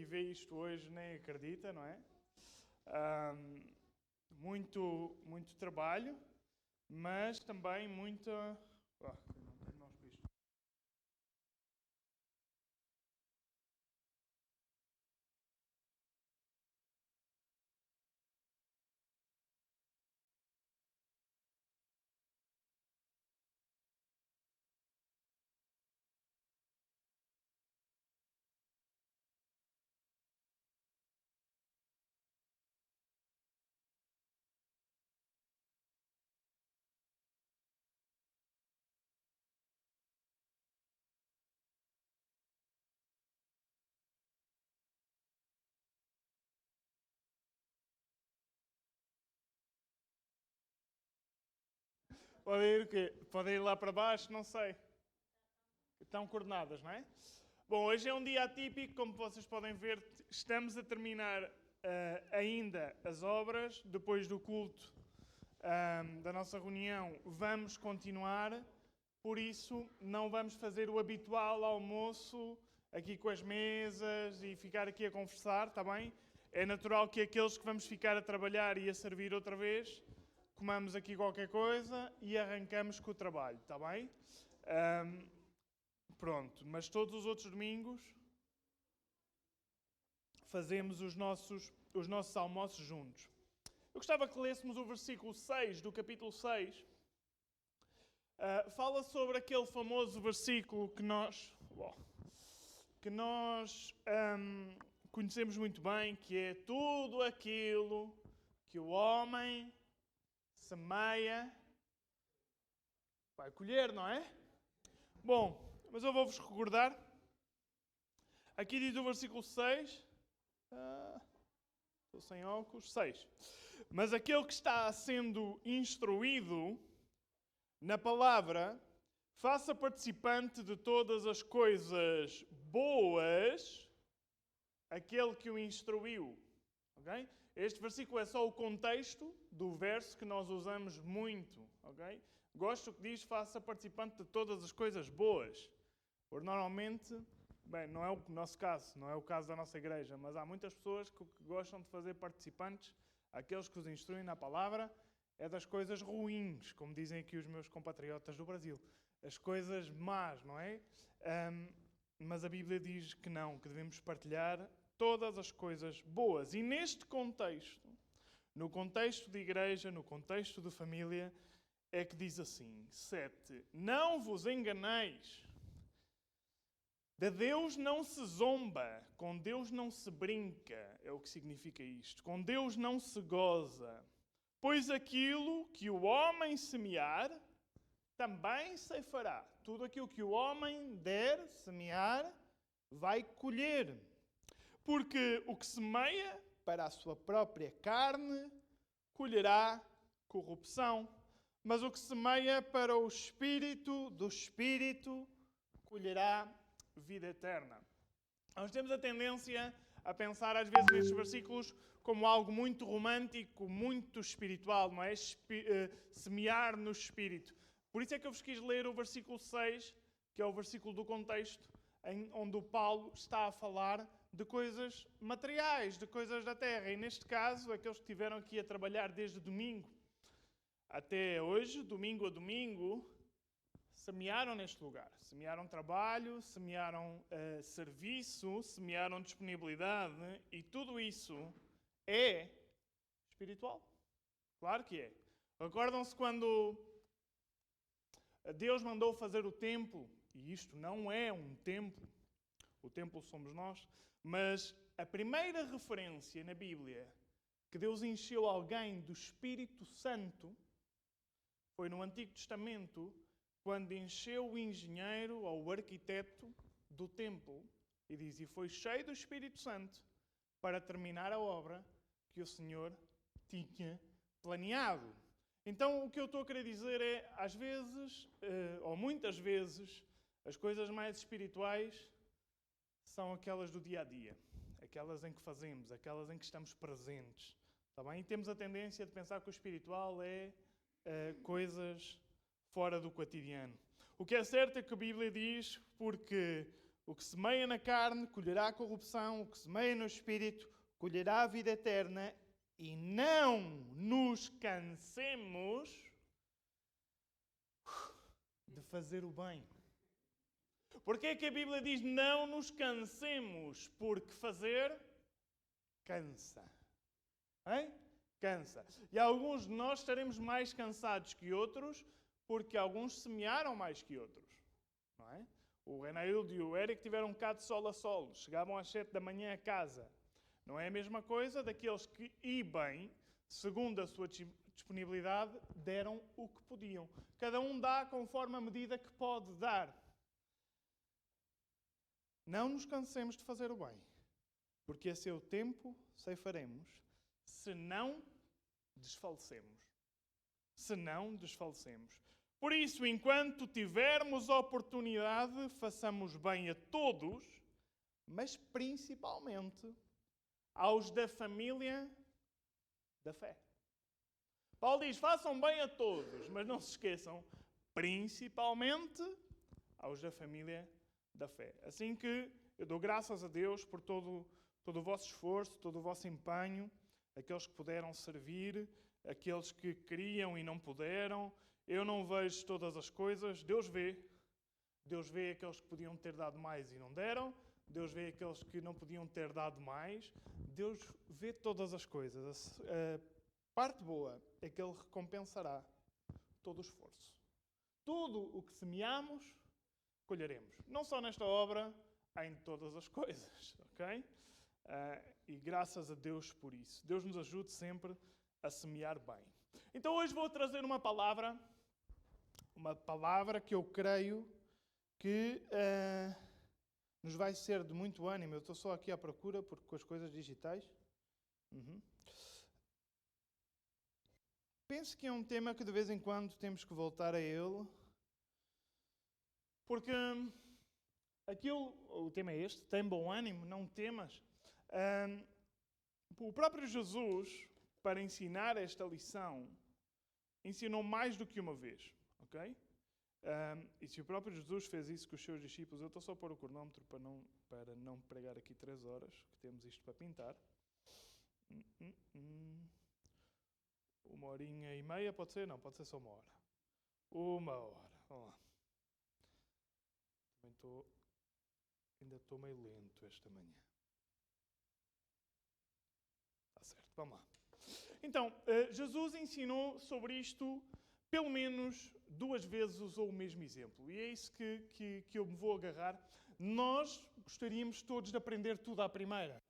vê isto hoje nem acredita, não é? Muito trabalho, mas também muita... não tenho mousepiece. Podem ir lá para baixo, não sei. Estão coordenadas, não é? Bom, hoje é um dia atípico, como vocês podem ver, estamos a terminar ainda as obras. Depois do culto da nossa reunião, vamos continuar. Por isso, não vamos fazer o habitual almoço aqui com as mesas e ficar aqui a conversar, está bem? É natural que aqueles que vamos ficar a trabalhar e a servir outra vez, comamos aqui qualquer coisa e arrancamos com o trabalho, está bem? Pronto, mas todos os outros domingos fazemos os nossos almoços juntos. Eu gostava que lêssemos o versículo 6 do capítulo 6. Fala sobre aquele famoso versículo que nós conhecemos muito bem, que é tudo aquilo que o homem semeia vai colher, não é? Bom, mas eu vou-vos recordar. Aqui diz o versículo 6. Estou sem óculos. 6. Mas aquele que está sendo instruído na palavra, faça participante de todas as coisas boas aquele que o instruiu. Okay? Este versículo é só o contexto do verso que nós usamos muito. Okay? Gosto que diz, faça participante de todas as coisas boas. Porque normalmente, não é o nosso caso, não é o caso da nossa igreja, mas há muitas pessoas que gostam de fazer participantes, aqueles que os instruem na palavra, é das coisas ruins, como dizem aqui os meus compatriotas do Brasil. As coisas más, não é? Mas a Bíblia diz que não, que devemos partilhar todas as coisas boas. E neste contexto, no contexto de igreja, no contexto de família, é que diz assim, 7. Não vos enganeis. De Deus não se zomba, com Deus não se brinca, é o que significa isto. Com Deus não se goza. Pois aquilo que o homem semear, também ceifará. Tudo aquilo que o homem der, semear, vai colher. Porque o que semeia para a sua própria carne, colherá corrupção. Mas o que semeia para o Espírito, do Espírito, colherá vida eterna. Nós temos a tendência a pensar às vezes nestes versículos como algo muito romântico, muito espiritual, não é? Semear no Espírito. Por isso é que eu vos quis ler o versículo 6, que é o versículo do contexto, onde o Paulo está a falar de coisas materiais, de coisas da terra. E neste caso, aqueles que estiveram aqui a trabalhar desde domingo até hoje, domingo a domingo, semearam neste lugar. Semearam trabalho, semearam serviço, semearam disponibilidade e tudo isso é espiritual. Claro que é. Recordam-se quando Deus mandou fazer o templo, e isto não é um templo, o templo somos nós, mas a primeira referência na Bíblia que Deus encheu alguém do Espírito Santo foi no Antigo Testamento, quando encheu o engenheiro ou o arquiteto do templo e diz, e foi cheio do Espírito Santo para terminar a obra que o Senhor tinha planeado. Então o que eu estou a querer dizer é, às vezes, ou muitas vezes, as coisas mais espirituais são aquelas do dia-a-dia, aquelas em que fazemos, aquelas em que estamos presentes. Está bem? E temos a tendência de pensar que o espiritual é coisas fora do cotidiano. O que é certo é que a Bíblia diz, porque O que semeia na carne colherá a corrupção, o que semeia no espírito colherá a vida eterna, e não nos cansemos de fazer o bem. Porquê é que a Bíblia diz não nos cansemos? Porque fazer cansa. Hein? Cansa. E alguns de nós estaremos mais cansados que outros, porque alguns semearam mais que outros. Não é? O Renaildo e o Eric tiveram um bocado de sol a sol. Chegavam às 7 da manhã a casa. Não é a mesma coisa daqueles que, e bem, segundo a sua disponibilidade, deram o que podiam. Cada um dá conforme a medida que pode dar. Não nos cansemos de fazer o bem, porque a seu tempo ceifaremos, se não desfalecemos. Se não desfalecemos. Por isso, enquanto tivermos oportunidade, façamos bem a todos, mas principalmente aos da família da fé. Paulo diz, façam bem a todos, mas não se esqueçam, principalmente aos da família da fé. Assim que eu dou graças a Deus por todo o vosso esforço, todo o vosso empenho, aqueles que puderam servir, aqueles que queriam e não puderam. Eu não vejo todas as coisas, Deus vê. Deus vê aqueles que podiam ter dado mais e não deram. Deus vê aqueles que não podiam ter dado mais. Deus vê todas as coisas. A parte boa é que Ele recompensará todo o esforço. Tudo o que semeamos, colheremos. Não só nesta obra, em todas as coisas. Ok? E graças a Deus por isso. Deus nos ajude sempre a semear bem. Então hoje vou trazer uma palavra que eu creio que nos vai ser de muito ânimo. Eu estou só aqui à procura, porque com as coisas digitais. Penso que é um tema que de vez em quando temos que voltar a ele, porque o tema é este, tem bom ânimo, não temas. O próprio Jesus, para ensinar esta lição, ensinou mais do que uma vez. Ok? E se o próprio Jesus fez isso com os seus discípulos, eu estou só a pôr o cronómetro para não pregar aqui 3 horas, que temos isto para pintar. 1h30, pode ser? Não, pode ser só 1 hora. 1 hora, vamos lá. Ainda estou meio lento esta manhã. Está certo, vamos lá. Então, Jesus ensinou sobre isto pelo menos 2 vezes usou o mesmo exemplo. E é isso que eu me vou agarrar. Nós gostaríamos todos de aprender tudo à primeira.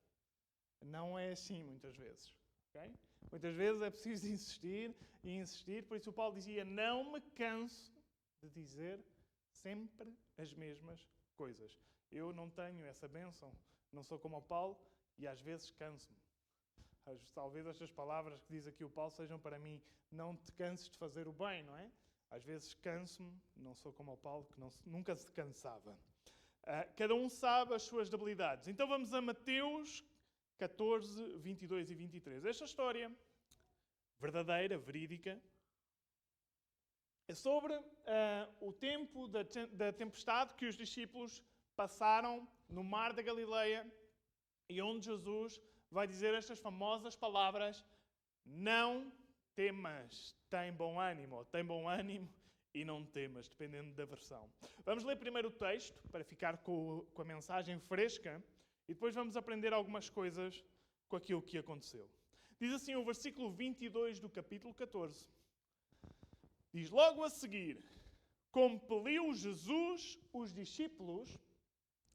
Não é assim muitas vezes. Okay? Muitas vezes é preciso insistir e insistir. Por isso o Paulo dizia, não me canso de dizer sempre as mesmas coisas. Eu não tenho essa bênção. Não sou como o Paulo e às vezes canso-me. Talvez estas palavras que diz aqui o Paulo sejam para mim, não te canses de fazer o bem, não é? Às vezes canso-me, não sou como o Paulo, que nunca se cansava. Cada um sabe as suas debilidades. Então vamos a Mateus 14, 22 e 23. Esta história, verdadeira, verídica, é sobre o tempo da tempestade que os discípulos passaram no mar da Galileia e onde Jesus vai dizer estas famosas palavras, não temas, tem bom ânimo, ou tem bom ânimo e não temas, dependendo da versão. Vamos ler primeiro o texto, para ficar com a mensagem fresca, e depois vamos aprender algumas coisas com aquilo que aconteceu. Diz assim o versículo 22 do capítulo 14. Diz, logo a seguir, compeliu Jesus os discípulos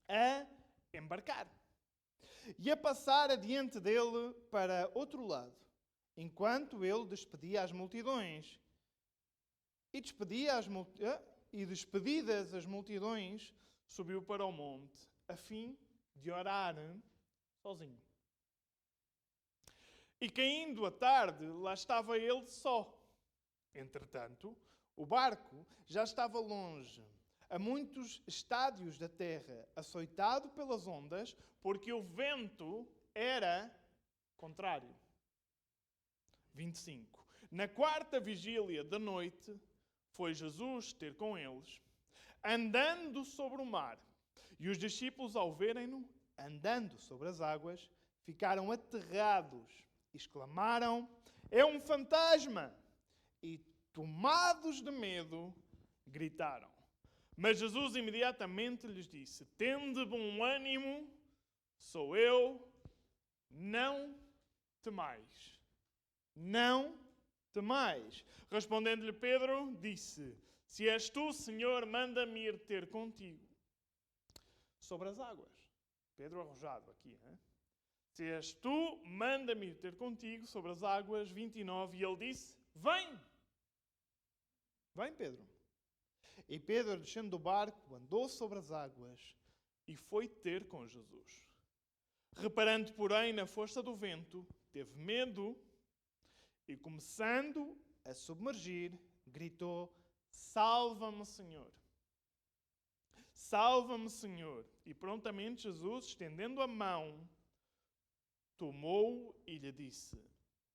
a embarcar e a passar adiante dele para outro lado, enquanto ele despedia as multidões. E despedidas as multidões, subiu para o monte, a fim de orar sozinho. E caindo a tarde, lá estava ele só. Entretanto, o barco já estava longe, a muitos estádios da terra, açoitado pelas ondas, porque o vento era contrário. 25. Na 4ª vigília da noite, foi Jesus ter com eles, andando sobre o mar. E os discípulos, ao verem-no andando sobre as águas, ficaram aterrados e exclamaram: "É um fantasma!" E, tomados de medo, gritaram. Mas Jesus imediatamente lhes disse: "Tende bom ânimo, sou eu, não temais." Não temais. Respondendo-lhe Pedro, disse: "Se és tu, Senhor, manda-me ir ter contigo sobre as águas." Pedro arrojado aqui, hein? "Se és tu, manda-me ir ter contigo sobre as águas." 29. E ele disse: "Vem!" Vem, Pedro. E Pedro, descendo do barco, andou sobre as águas e foi ter com Jesus. Reparando, porém, na força do vento, teve medo e, começando a submergir, gritou: "Salva-me, Senhor! Salva-me, Senhor!" E prontamente Jesus, estendendo a mão, tomou-o e lhe disse: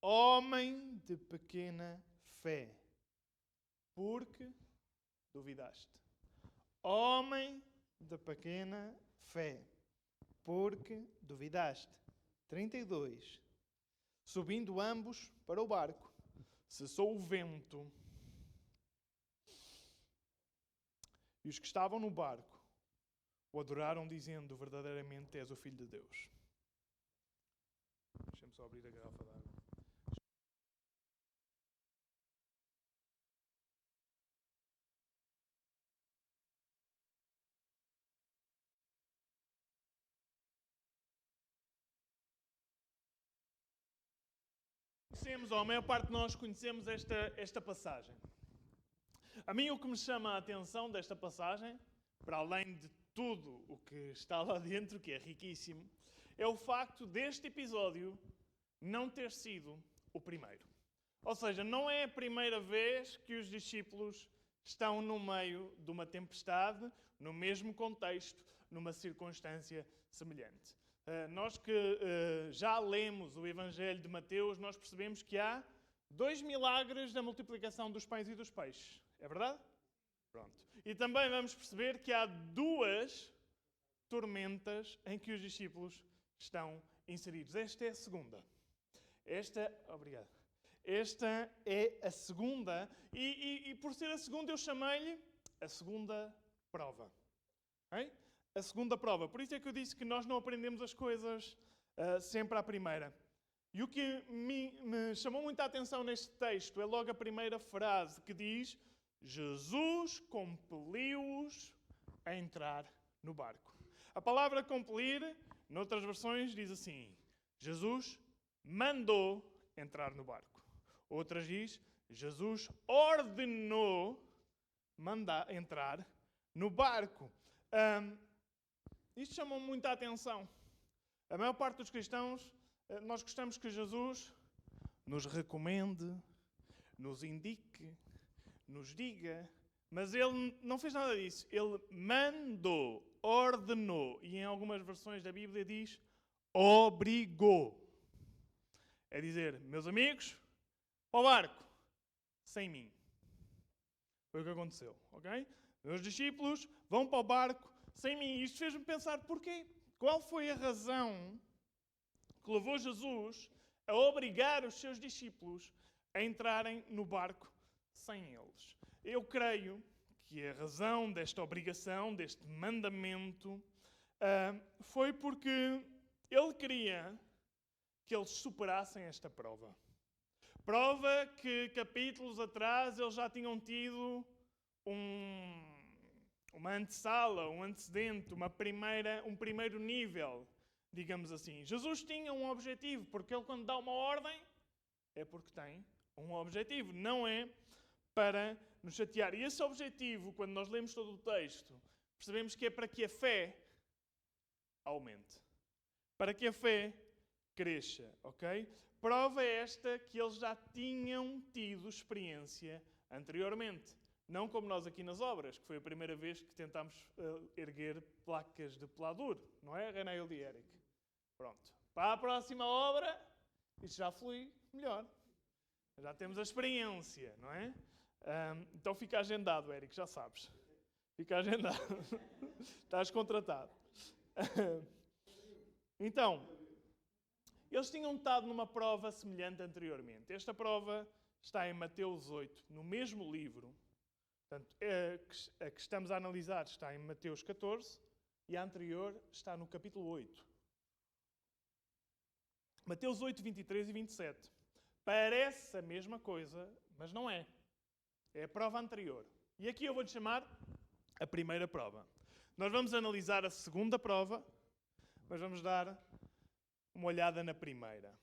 "Homem de pequena fé, por que duvidaste?" Homem de pequena fé, porque duvidaste. 32. Subindo ambos para o barco, cessou o vento. E os que estavam no barco o adoraram, dizendo: "Verdadeiramente és o Filho de Deus." Deixa-me só abrir a garrafa de água. Ou a maior parte de nós conhecemos esta passagem. A mim o que me chama a atenção desta passagem, para além de tudo o que está lá dentro, que é riquíssimo, é o facto deste episódio não ter sido o primeiro. Ou seja, não é a primeira vez que os discípulos estão no meio de uma tempestade, no mesmo contexto, numa circunstância semelhante. Nós que já lemos o Evangelho de Mateus, nós percebemos que há 2 milagres da multiplicação dos pães e dos peixes. É verdade? Pronto. E também vamos perceber que há 2 tormentas em que os discípulos estão inseridos. Esta é a segunda. Obrigado. Esta é a segunda, e por ser a segunda eu chamei-lhe a segunda prova. Okay? A segunda prova. Por isso é que eu disse que nós não aprendemos as coisas sempre à primeira. E o que me chamou muita atenção neste texto é logo a primeira frase que diz: Jesus compeliu-os a entrar no barco. A palavra compelir, noutras versões, diz assim: Jesus mandou entrar no barco. Outras diz: Jesus ordenou entrar no barco. Isto chamou muita atenção. A maior parte dos cristãos, nós gostamos que Jesus nos recomende, nos indique, nos diga, mas ele não fez nada disso. Ele mandou, ordenou, e em algumas versões da Bíblia diz obrigou. É dizer: meus amigos, para o barco, sem mim. Foi o que aconteceu, ok? Meus discípulos vão para o barco sem mim. Isto fez-me pensar porquê. Qual foi a razão que levou Jesus a obrigar os seus discípulos a entrarem no barco sem eles? Eu creio que a razão desta obrigação, deste mandamento, foi porque ele queria que eles superassem esta prova. Prova que capítulos atrás eles já tinham tido uma antessala, um antecedente, um primeiro nível, digamos assim. Jesus tinha um objetivo, porque ele quando dá uma ordem é porque tem um objetivo, não é para nos chatear. E esse objetivo, quando nós lemos todo o texto, percebemos que é para que a fé aumente, para que a fé cresça, ok? Prova esta que eles já tinham tido experiência anteriormente. Não como nós aqui nas obras, que foi a primeira vez que tentámos erguer placas de pelador, não é, René e Eric? Pronto. Para a próxima obra, isto já flui melhor. Já temos a experiência, não é? Então fica agendado, Eric, já sabes. Fica agendado. Estás contratado. Então, eles tinham estado numa prova semelhante anteriormente. Esta prova está em Mateus 8, no mesmo livro. Portanto, a que estamos a analisar está em Mateus 14 e a anterior está no capítulo 8. Mateus 8, 23 e 27. Parece a mesma coisa, mas não é. É a prova anterior. E aqui eu vou-lhe chamar a primeira prova. Nós vamos analisar a segunda prova, mas vamos dar uma olhada na primeira.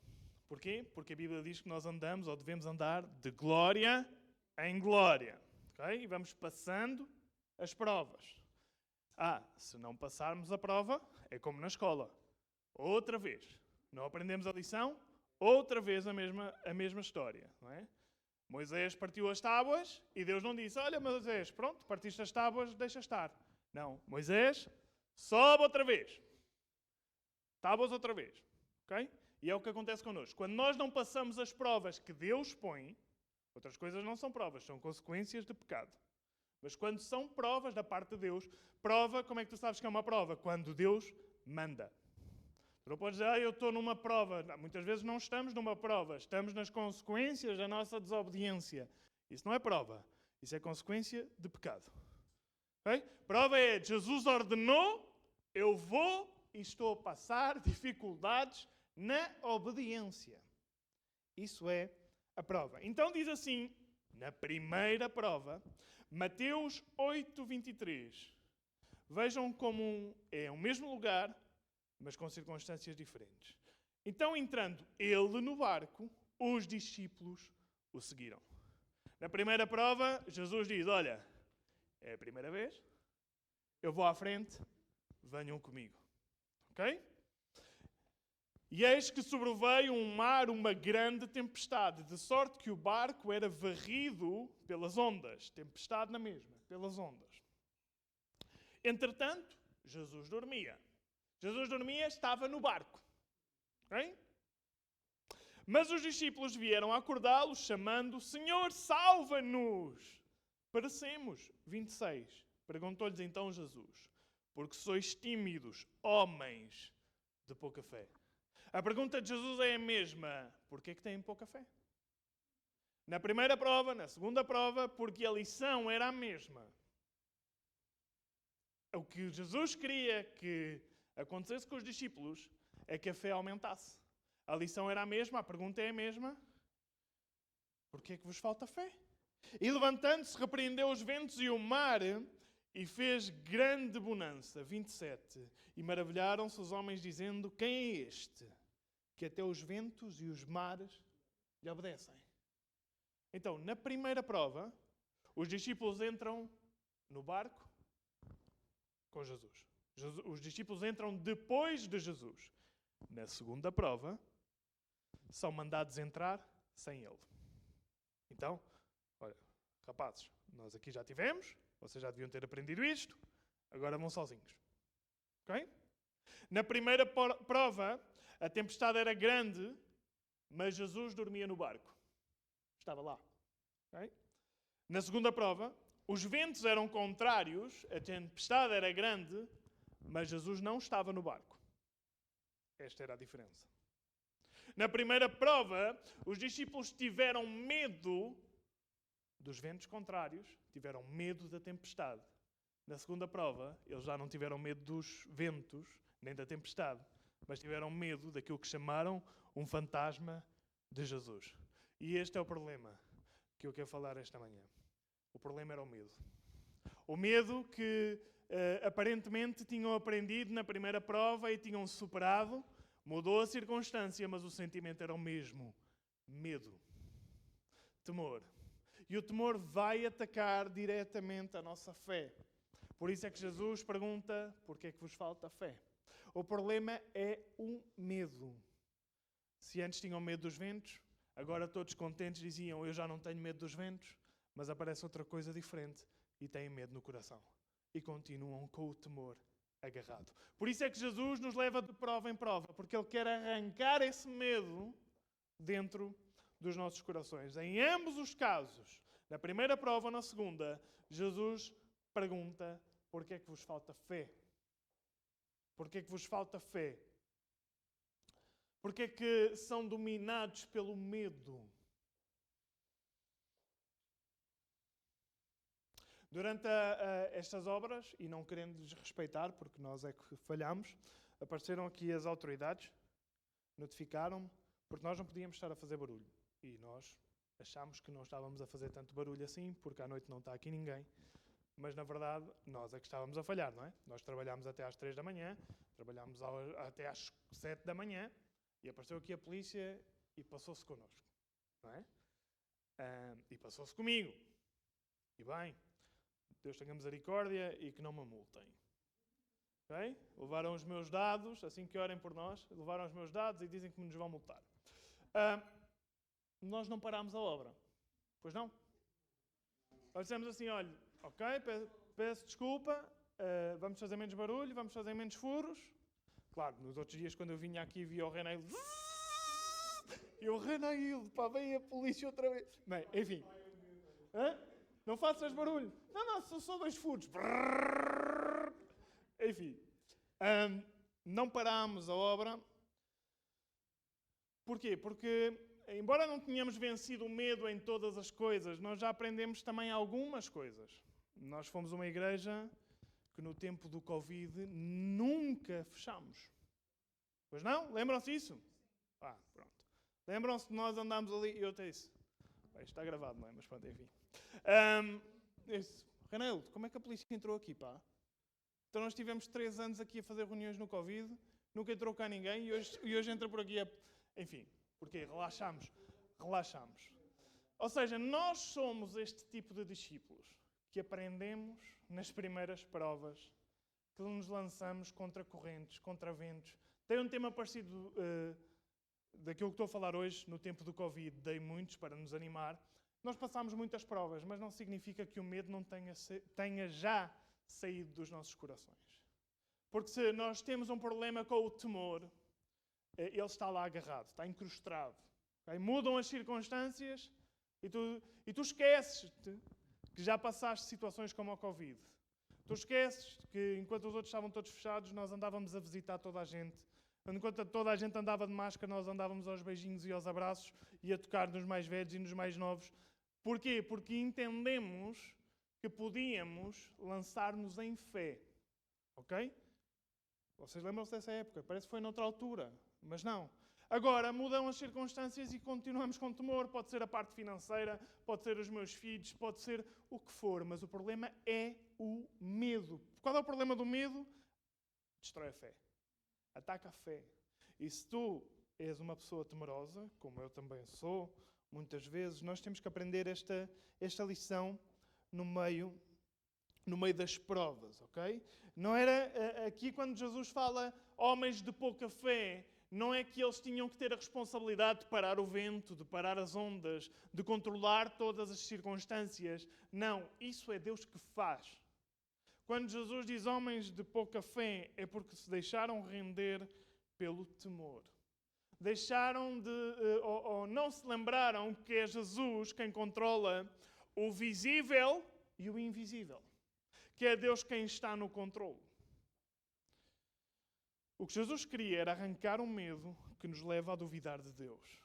Porquê? Porque a Bíblia diz que nós andamos, ou devemos andar, de glória em glória. Okay? E vamos passando as provas. Se não passarmos a prova, é como na escola. Outra vez. Não aprendemos a lição, outra vez a mesma história. Não é? Moisés partiu as tábuas e Deus não disse: olha, Moisés, pronto, partiste as tábuas, deixa estar. Não, Moisés, sobe outra vez. Tábuas outra vez. Okay? E é o que acontece connosco. Quando nós não passamos as provas que Deus põe, outras coisas não são provas, são consequências de pecado. Mas quando são provas da parte de Deus, prova, como é que tu sabes que é uma prova? Quando Deus manda. Tu não podes dizer, eu estou numa prova. Não, muitas vezes não estamos numa prova, estamos nas consequências da nossa desobediência. Isso não é prova, isso é consequência de pecado. Okay? Prova é, Jesus ordenou, eu vou e estou a passar dificuldades na obediência. Isso é a prova. Então diz assim, na primeira prova, Mateus 8, 23. Vejam como é o mesmo lugar, mas com circunstâncias diferentes. Então, entrando ele no barco, os discípulos o seguiram. Na primeira prova, Jesus diz, olha, é a primeira vez, eu vou à frente, venham comigo. Ok? E eis que sobreveio um mar, uma grande tempestade, de sorte que o barco era varrido pelas ondas. Tempestade na mesma, pelas ondas. Entretanto, Jesus dormia. Jesus dormia, estava no barco. Okay? Mas os discípulos vieram acordá-lo, chamando, Senhor, salva-nos! Perecemos. 26. Perguntou-lhes então Jesus, porque sois tímidos, homens de pouca fé. A pergunta de Jesus é a mesma. Porquê que têm pouca fé? Na primeira prova, na segunda prova, porque a lição era a mesma. O que Jesus queria que acontecesse com os discípulos é que a fé aumentasse. A lição era a mesma, a pergunta é a mesma. Porquê que vos falta fé? E levantando-se, repreendeu os ventos e o mar e fez grande bonança. 27. E maravilharam-se os homens dizendo, quem é este? Que até os ventos e os mares lhe obedecem. Então, na primeira prova, os discípulos entram no barco com Jesus. Os discípulos entram depois de Jesus. Na segunda prova, são mandados entrar sem ele. Então, olha, rapazes, nós aqui já tivemos, vocês já deviam ter aprendido isto, agora vão sozinhos. Ok? Na primeira prova, a tempestade era grande, mas Jesus dormia no barco. Estava lá. Okay? Na segunda prova, os ventos eram contrários, a tempestade era grande, mas Jesus não estava no barco. Esta era a diferença. Na primeira prova, os discípulos tiveram medo dos ventos contrários, tiveram medo da tempestade. Na segunda prova, eles já não tiveram medo dos ventos, nem da tempestade, mas tiveram medo daquilo que chamaram um fantasma de Jesus. E este é o problema que eu quero falar esta manhã. O problema era o medo. O medo que aparentemente tinham aprendido na primeira prova e tinham superado, mudou a circunstância, mas o sentimento era o mesmo. Medo. Temor. E o temor vai atacar diretamente a nossa fé. Por isso é que Jesus pergunta, porquê é que vos falta fé? O problema é o medo. Se antes tinham medo dos ventos, agora todos contentes diziam, eu já não tenho medo dos ventos, mas aparece outra coisa diferente e têm medo no coração. E continuam com o temor agarrado. Por isso é que Jesus nos leva de prova em prova, porque Ele quer arrancar esse medo dentro dos nossos corações. Em ambos os casos, na primeira prova ou na segunda, Jesus pergunta: porquê é que vos falta fé? Porquê é que vos falta fé? Porquê é que são dominados pelo medo? Durante estas obras, e não querendo desrespeitar, porque nós é que falhamos, apareceram aqui as autoridades, notificaram-me, porque nós não podíamos estar a fazer barulho. E nós achámos que não estávamos a fazer tanto barulho assim, porque à noite não está aqui ninguém. Mas, na verdade, nós é que estávamos a falhar, não é? Nós trabalhámos até às 3 da manhã, trabalhámos até às 7 da manhã, e apareceu aqui a polícia e passou-se connosco, não é? E passou-se comigo. E bem, Deus tenha misericórdia e que não me multem. Okay? Levaram os meus dados, assim que orem por nós, levaram os meus dados e dizem que nos vão multar. Nós não parámos a obra. Pois não? Nós dissemos assim, olha, ok, peço desculpa, vamos fazer menos barulho, vamos fazer menos furos. Claro, nos outros dias quando eu vinha aqui via o Renaíl. E o Renaíl, pá, veio a polícia outra vez. Bem, enfim. Não faças barulho. Não, são só 2 furos. Enfim. Não parámos a obra. Porquê? Porque, embora não tenhamos vencido o medo em todas as coisas, nós já aprendemos também algumas coisas. Nós fomos uma igreja que no tempo do Covid nunca fechamos. Pois não? Lembram-se disso? Pronto. Lembram-se que nós andámos ali e eu até disse. Isto está gravado, não é? Mas pronto, enfim. Renaldo, como é que a polícia entrou aqui, pá? Então nós tivemos 3 anos aqui a fazer reuniões no Covid, nunca entrou cá ninguém e hoje entra por aqui a... Enfim, porquê? Relaxamos. Ou seja, nós somos este tipo de discípulos que aprendemos nas primeiras provas, que nos lançamos contra correntes, contra ventos. Tem um tema parecido daquilo que estou a falar hoje, no tempo do Covid, dei muitos para nos animar. Nós passámos muitas provas, mas não significa que o medo não tenha já saído dos nossos corações. Porque se nós temos um problema com o temor, ele está lá agarrado, está incrustado. Okay? Mudam as circunstâncias e tu esqueces-te que já passaste situações como a Covid. Tu esqueces que enquanto os outros estavam todos fechados, nós andávamos a visitar toda a gente. Enquanto toda a gente andava de máscara, nós andávamos aos beijinhos e aos abraços e a tocar nos mais velhos e nos mais novos. Porquê? Porque entendemos que podíamos lançar-nos em fé. Ok? Vocês lembram-se dessa época? Parece que foi noutra altura, mas não. Agora mudam as circunstâncias e continuamos com temor. Pode ser a parte financeira, pode ser os meus filhos, pode ser o que for, mas o problema é o medo. Qual é o problema do medo? Destrói a fé. Ataca a fé. E se tu és uma pessoa temerosa, como eu também sou, muitas vezes, nós temos que aprender esta lição no meio das provas, ok? Não era aqui quando Jesus fala homens de pouca fé, não é que eles tinham que ter a responsabilidade de parar o vento, de parar as ondas, de controlar todas as circunstâncias. Não, isso é Deus que faz. Quando Jesus diz homens de pouca fé, é porque se deixaram render pelo temor. Deixaram ou não se lembraram que é Jesus quem controla o visível e o invisível. Que é Deus quem está no controle. O que Jesus queria era arrancar o medo que nos leva a duvidar de Deus.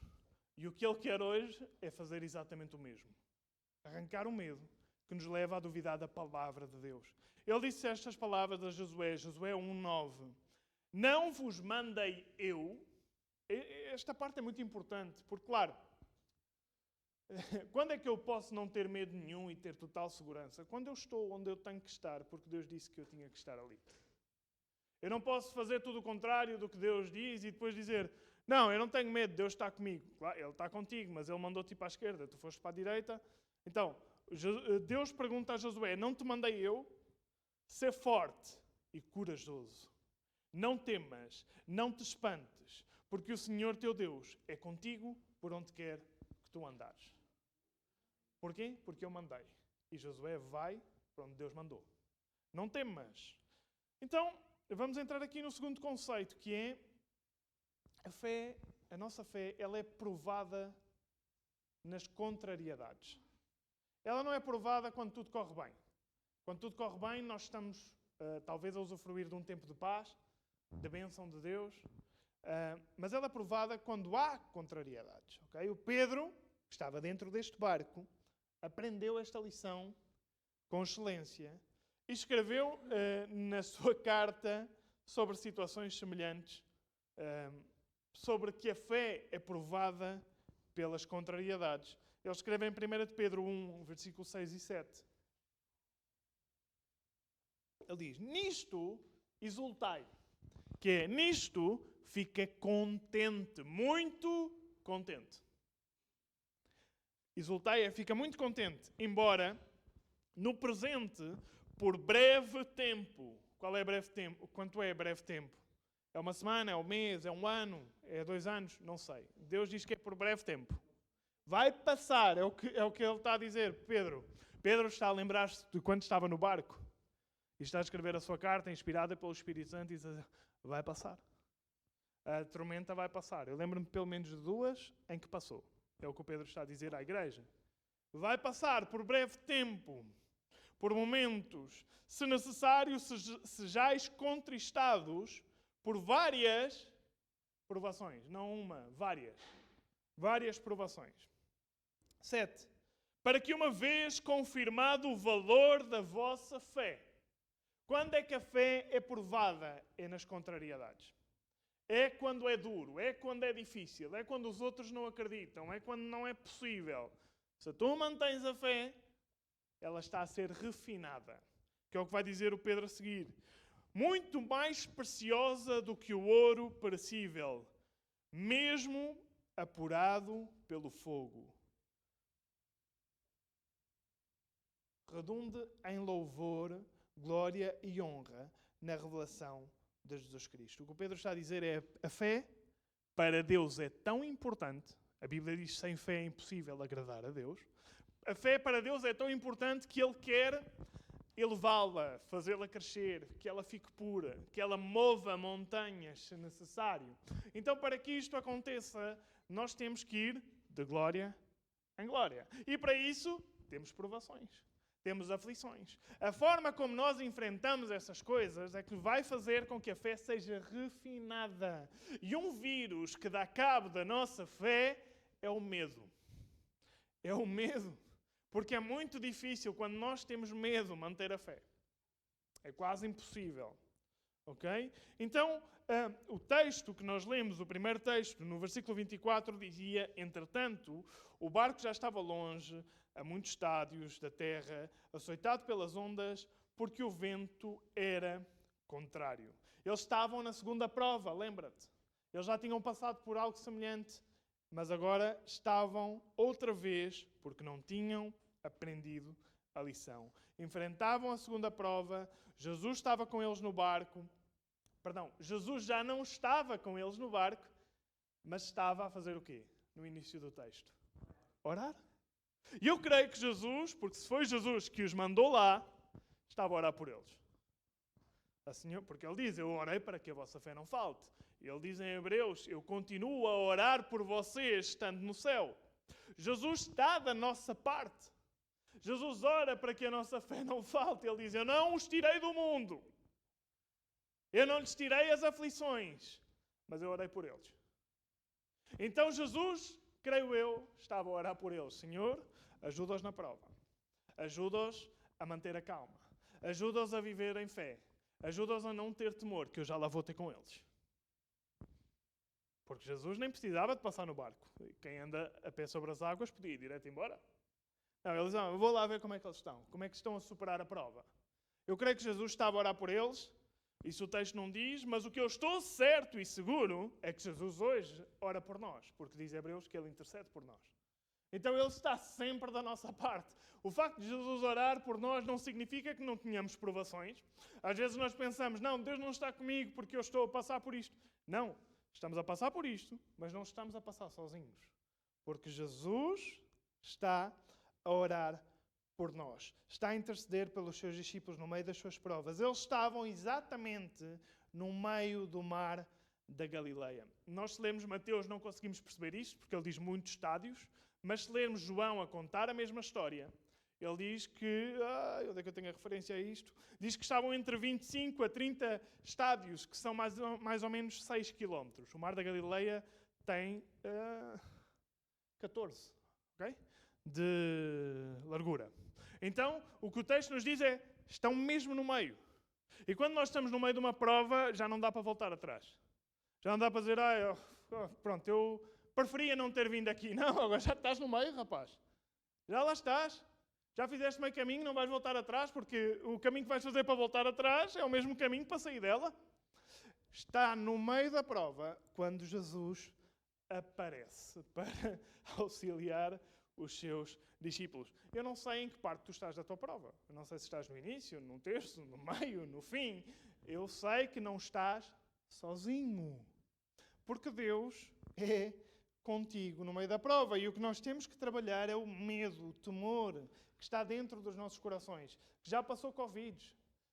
E o que Ele quer hoje é fazer exatamente o mesmo. Arrancar o medo que nos leva a duvidar da palavra de Deus. Ele disse estas palavras a Josué 1:9. Não vos mandei eu. Esta parte é muito importante, porque, claro, quando é que eu posso não ter medo nenhum e ter total segurança? Quando eu estou onde eu tenho que estar, porque Deus disse que eu tinha que estar ali. Eu não posso fazer tudo o contrário do que Deus diz e depois dizer, não, eu não tenho medo, Deus está comigo. Claro, Ele está contigo, mas Ele mandou-te para a esquerda, tu foste para a direita. Então, Deus pergunta a Josué, não te mandei eu? Ser forte e corajoso. Não temas, não te espantes, porque o Senhor teu Deus é contigo por onde quer que tu andares. Porquê? Porque eu mandei. E Josué vai para onde Deus mandou. Não temas. Então, vamos entrar aqui no segundo conceito, que é a fé, a nossa fé, ela é provada nas contrariedades. Ela não é provada quando tudo corre bem. Quando tudo corre bem, nós estamos talvez a usufruir de um tempo de paz, da bênção de Deus, mas ela é provada quando há contrariedades. Okay? O Pedro, que estava dentro deste barco, aprendeu esta lição com excelência e escreveu na sua carta sobre situações semelhantes, sobre que a fé é provada pelas contrariedades. Ele escreve em 1 de Pedro 1, versículo 6 e 7. Ele diz, nisto exultai, que é, nisto fica contente, muito contente. Exultai é, fica muito contente, embora no presente, por breve tempo. Qual é breve tempo? Quanto é breve tempo? É uma semana, é um mês, é um ano, é 2 anos? Não sei. Deus diz que é por breve tempo. Vai passar, é o que ele está a dizer, Pedro. Pedro está a lembrar-se de quando estava no barco. E está a escrever a sua carta, inspirada pelo Espírito Santo, e diz, vai passar. A tormenta vai passar. Eu lembro-me pelo menos de 2 em que passou. É o que o Pedro está a dizer à igreja. Vai passar por breve tempo, por momentos, se necessário, sejais contristados por várias provações. Não uma, várias. Várias provações. 7. Para que uma vez confirmado o valor da vossa fé. Quando é que a fé é provada? É nas contrariedades. É quando é duro, é quando é difícil, é quando os outros não acreditam, é quando não é possível. Se tu mantens a fé, ela está a ser refinada. Que é o que vai dizer o Pedro a seguir. Muito mais preciosa do que o ouro perecível, mesmo apurado pelo fogo. Redunde em louvor, glória e honra na revelação de Jesus Cristo. O que o Pedro está a dizer é a fé para Deus é tão importante. A Bíblia diz que sem fé é impossível agradar a Deus. A fé para Deus é tão importante que Ele quer elevá-la, fazê-la crescer, que ela fique pura, que ela mova montanhas se necessário. Então, para que isto aconteça, nós temos que ir de glória em glória. E para isso, temos provações. Temos aflições. A forma como nós enfrentamos essas coisas é que vai fazer com que a fé seja refinada. E um vírus que dá cabo da nossa fé é o medo. É o medo. Porque é muito difícil, quando nós temos medo, manter a fé. É quase impossível. Ok? Então, o texto que nós lemos, o primeiro texto, no versículo 24, dizia, entretanto, o barco já estava longe, a muitos estádios da terra, açoitado pelas ondas, porque o vento era contrário. Eles estavam na segunda prova, lembra-te? Eles já tinham passado por algo semelhante, mas agora estavam outra vez, porque não tinham aprendido a lição. Enfrentavam a segunda prova, Jesus estava com eles no barco. Jesus já não estava com eles no barco, mas estava a fazer o quê? No início do texto. Orar. E eu creio que Jesus, porque se foi Jesus que os mandou lá, estava a orar por eles. Porque ele diz, eu orei para que a vossa fé não falte. Ele diz em Hebreus, eu continuo a orar por vocês estando no céu. Jesus está da nossa parte. Jesus ora para que a nossa fé não falte. Ele diz, eu não os tirei do mundo. Eu não lhes tirei as aflições, mas eu orei por eles. Então Jesus, creio eu, estava a orar por eles. Senhor, ajuda-os na prova. Ajuda-os a manter a calma. Ajuda-os a viver em fé. Ajuda-os a não ter temor, que eu já lá vou ter com eles. Porque Jesus nem precisava de passar no barco. Quem anda a pé sobre as águas podia ir direto embora. Não, eles dizem, eu vou lá ver como é que eles estão. Como é que estão a superar a prova. Eu creio que Jesus estava a orar por eles. Isso o texto não diz, mas o que eu estou certo e seguro é que Jesus hoje ora por nós. Porque diz Hebreus que Ele intercede por nós. Então Ele está sempre da nossa parte. O facto de Jesus orar por nós não significa que não tenhamos provações. Às vezes nós pensamos, não, Deus não está comigo porque eu estou a passar por isto. Não, estamos a passar por isto, mas não estamos a passar sozinhos. Porque Jesus está a orar por nós. Está a interceder pelos seus discípulos no meio das suas provas. Eles estavam exatamente no meio do mar da Galileia. Nós, se lermos Mateus, não conseguimos perceber isto, porque ele diz muitos estádios, mas se lermos João a contar a mesma história, Ele diz que, onde é que eu tenho a referência a isto? Diz que estavam entre 25 a 30 estádios, que são mais ou menos 6 km. O Mar da Galileia tem 14, ok? De largura. Então, o que o texto nos diz é, estão mesmo no meio. E quando nós estamos no meio de uma prova, já não dá para voltar atrás. Já não dá para dizer, pronto, eu preferia não ter vindo aqui. Não, agora já estás no meio, rapaz. Já lá estás. Já fizeste meio caminho, não vais voltar atrás, porque o caminho que vais fazer para voltar atrás é o mesmo caminho para sair dela. Está no meio da prova quando Jesus aparece para auxiliar os seus discípulos. Eu não sei em que parte tu estás da tua prova. Eu não sei se estás no início, no terço, no meio, no fim. Eu sei que não estás sozinho. Porque Deus é contigo no meio da prova. E o que nós temos que trabalhar é o medo, o temor que está dentro dos nossos corações. Que já passou Covid,